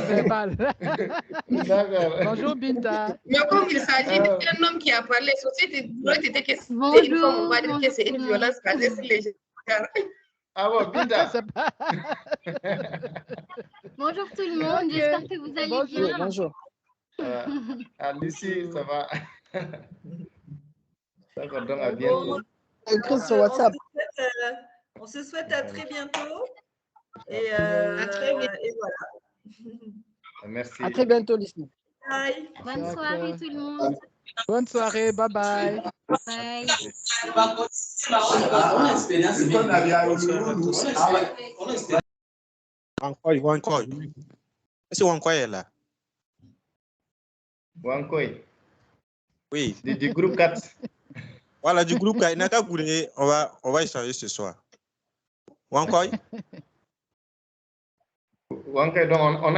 verbale. Bonjour Binta. Mais comme il s'agit d'un homme qui a parlé, société était que c'est une femme, on va dire que c'est une violence basée sur les gens. Ah bon, Binta. Bonjour tout le monde, j'espère que vous allez bien. Bonjour. Ah, Lucie, ça va. D'accord, donc à bientôt. On se souhaite à très bientôt. Et voilà. Merci. À très bientôt, Lucie. Bye. Bonne soirée tout le monde. Bonne soirée, bye bye. Bye. Wankoy. Est-ce que Wankoy est là? Wankoy. Oui. Du groupe 4. Voilà, du groupe 4. On va échanger ce soir. Wankoy. Wankoy, donc on a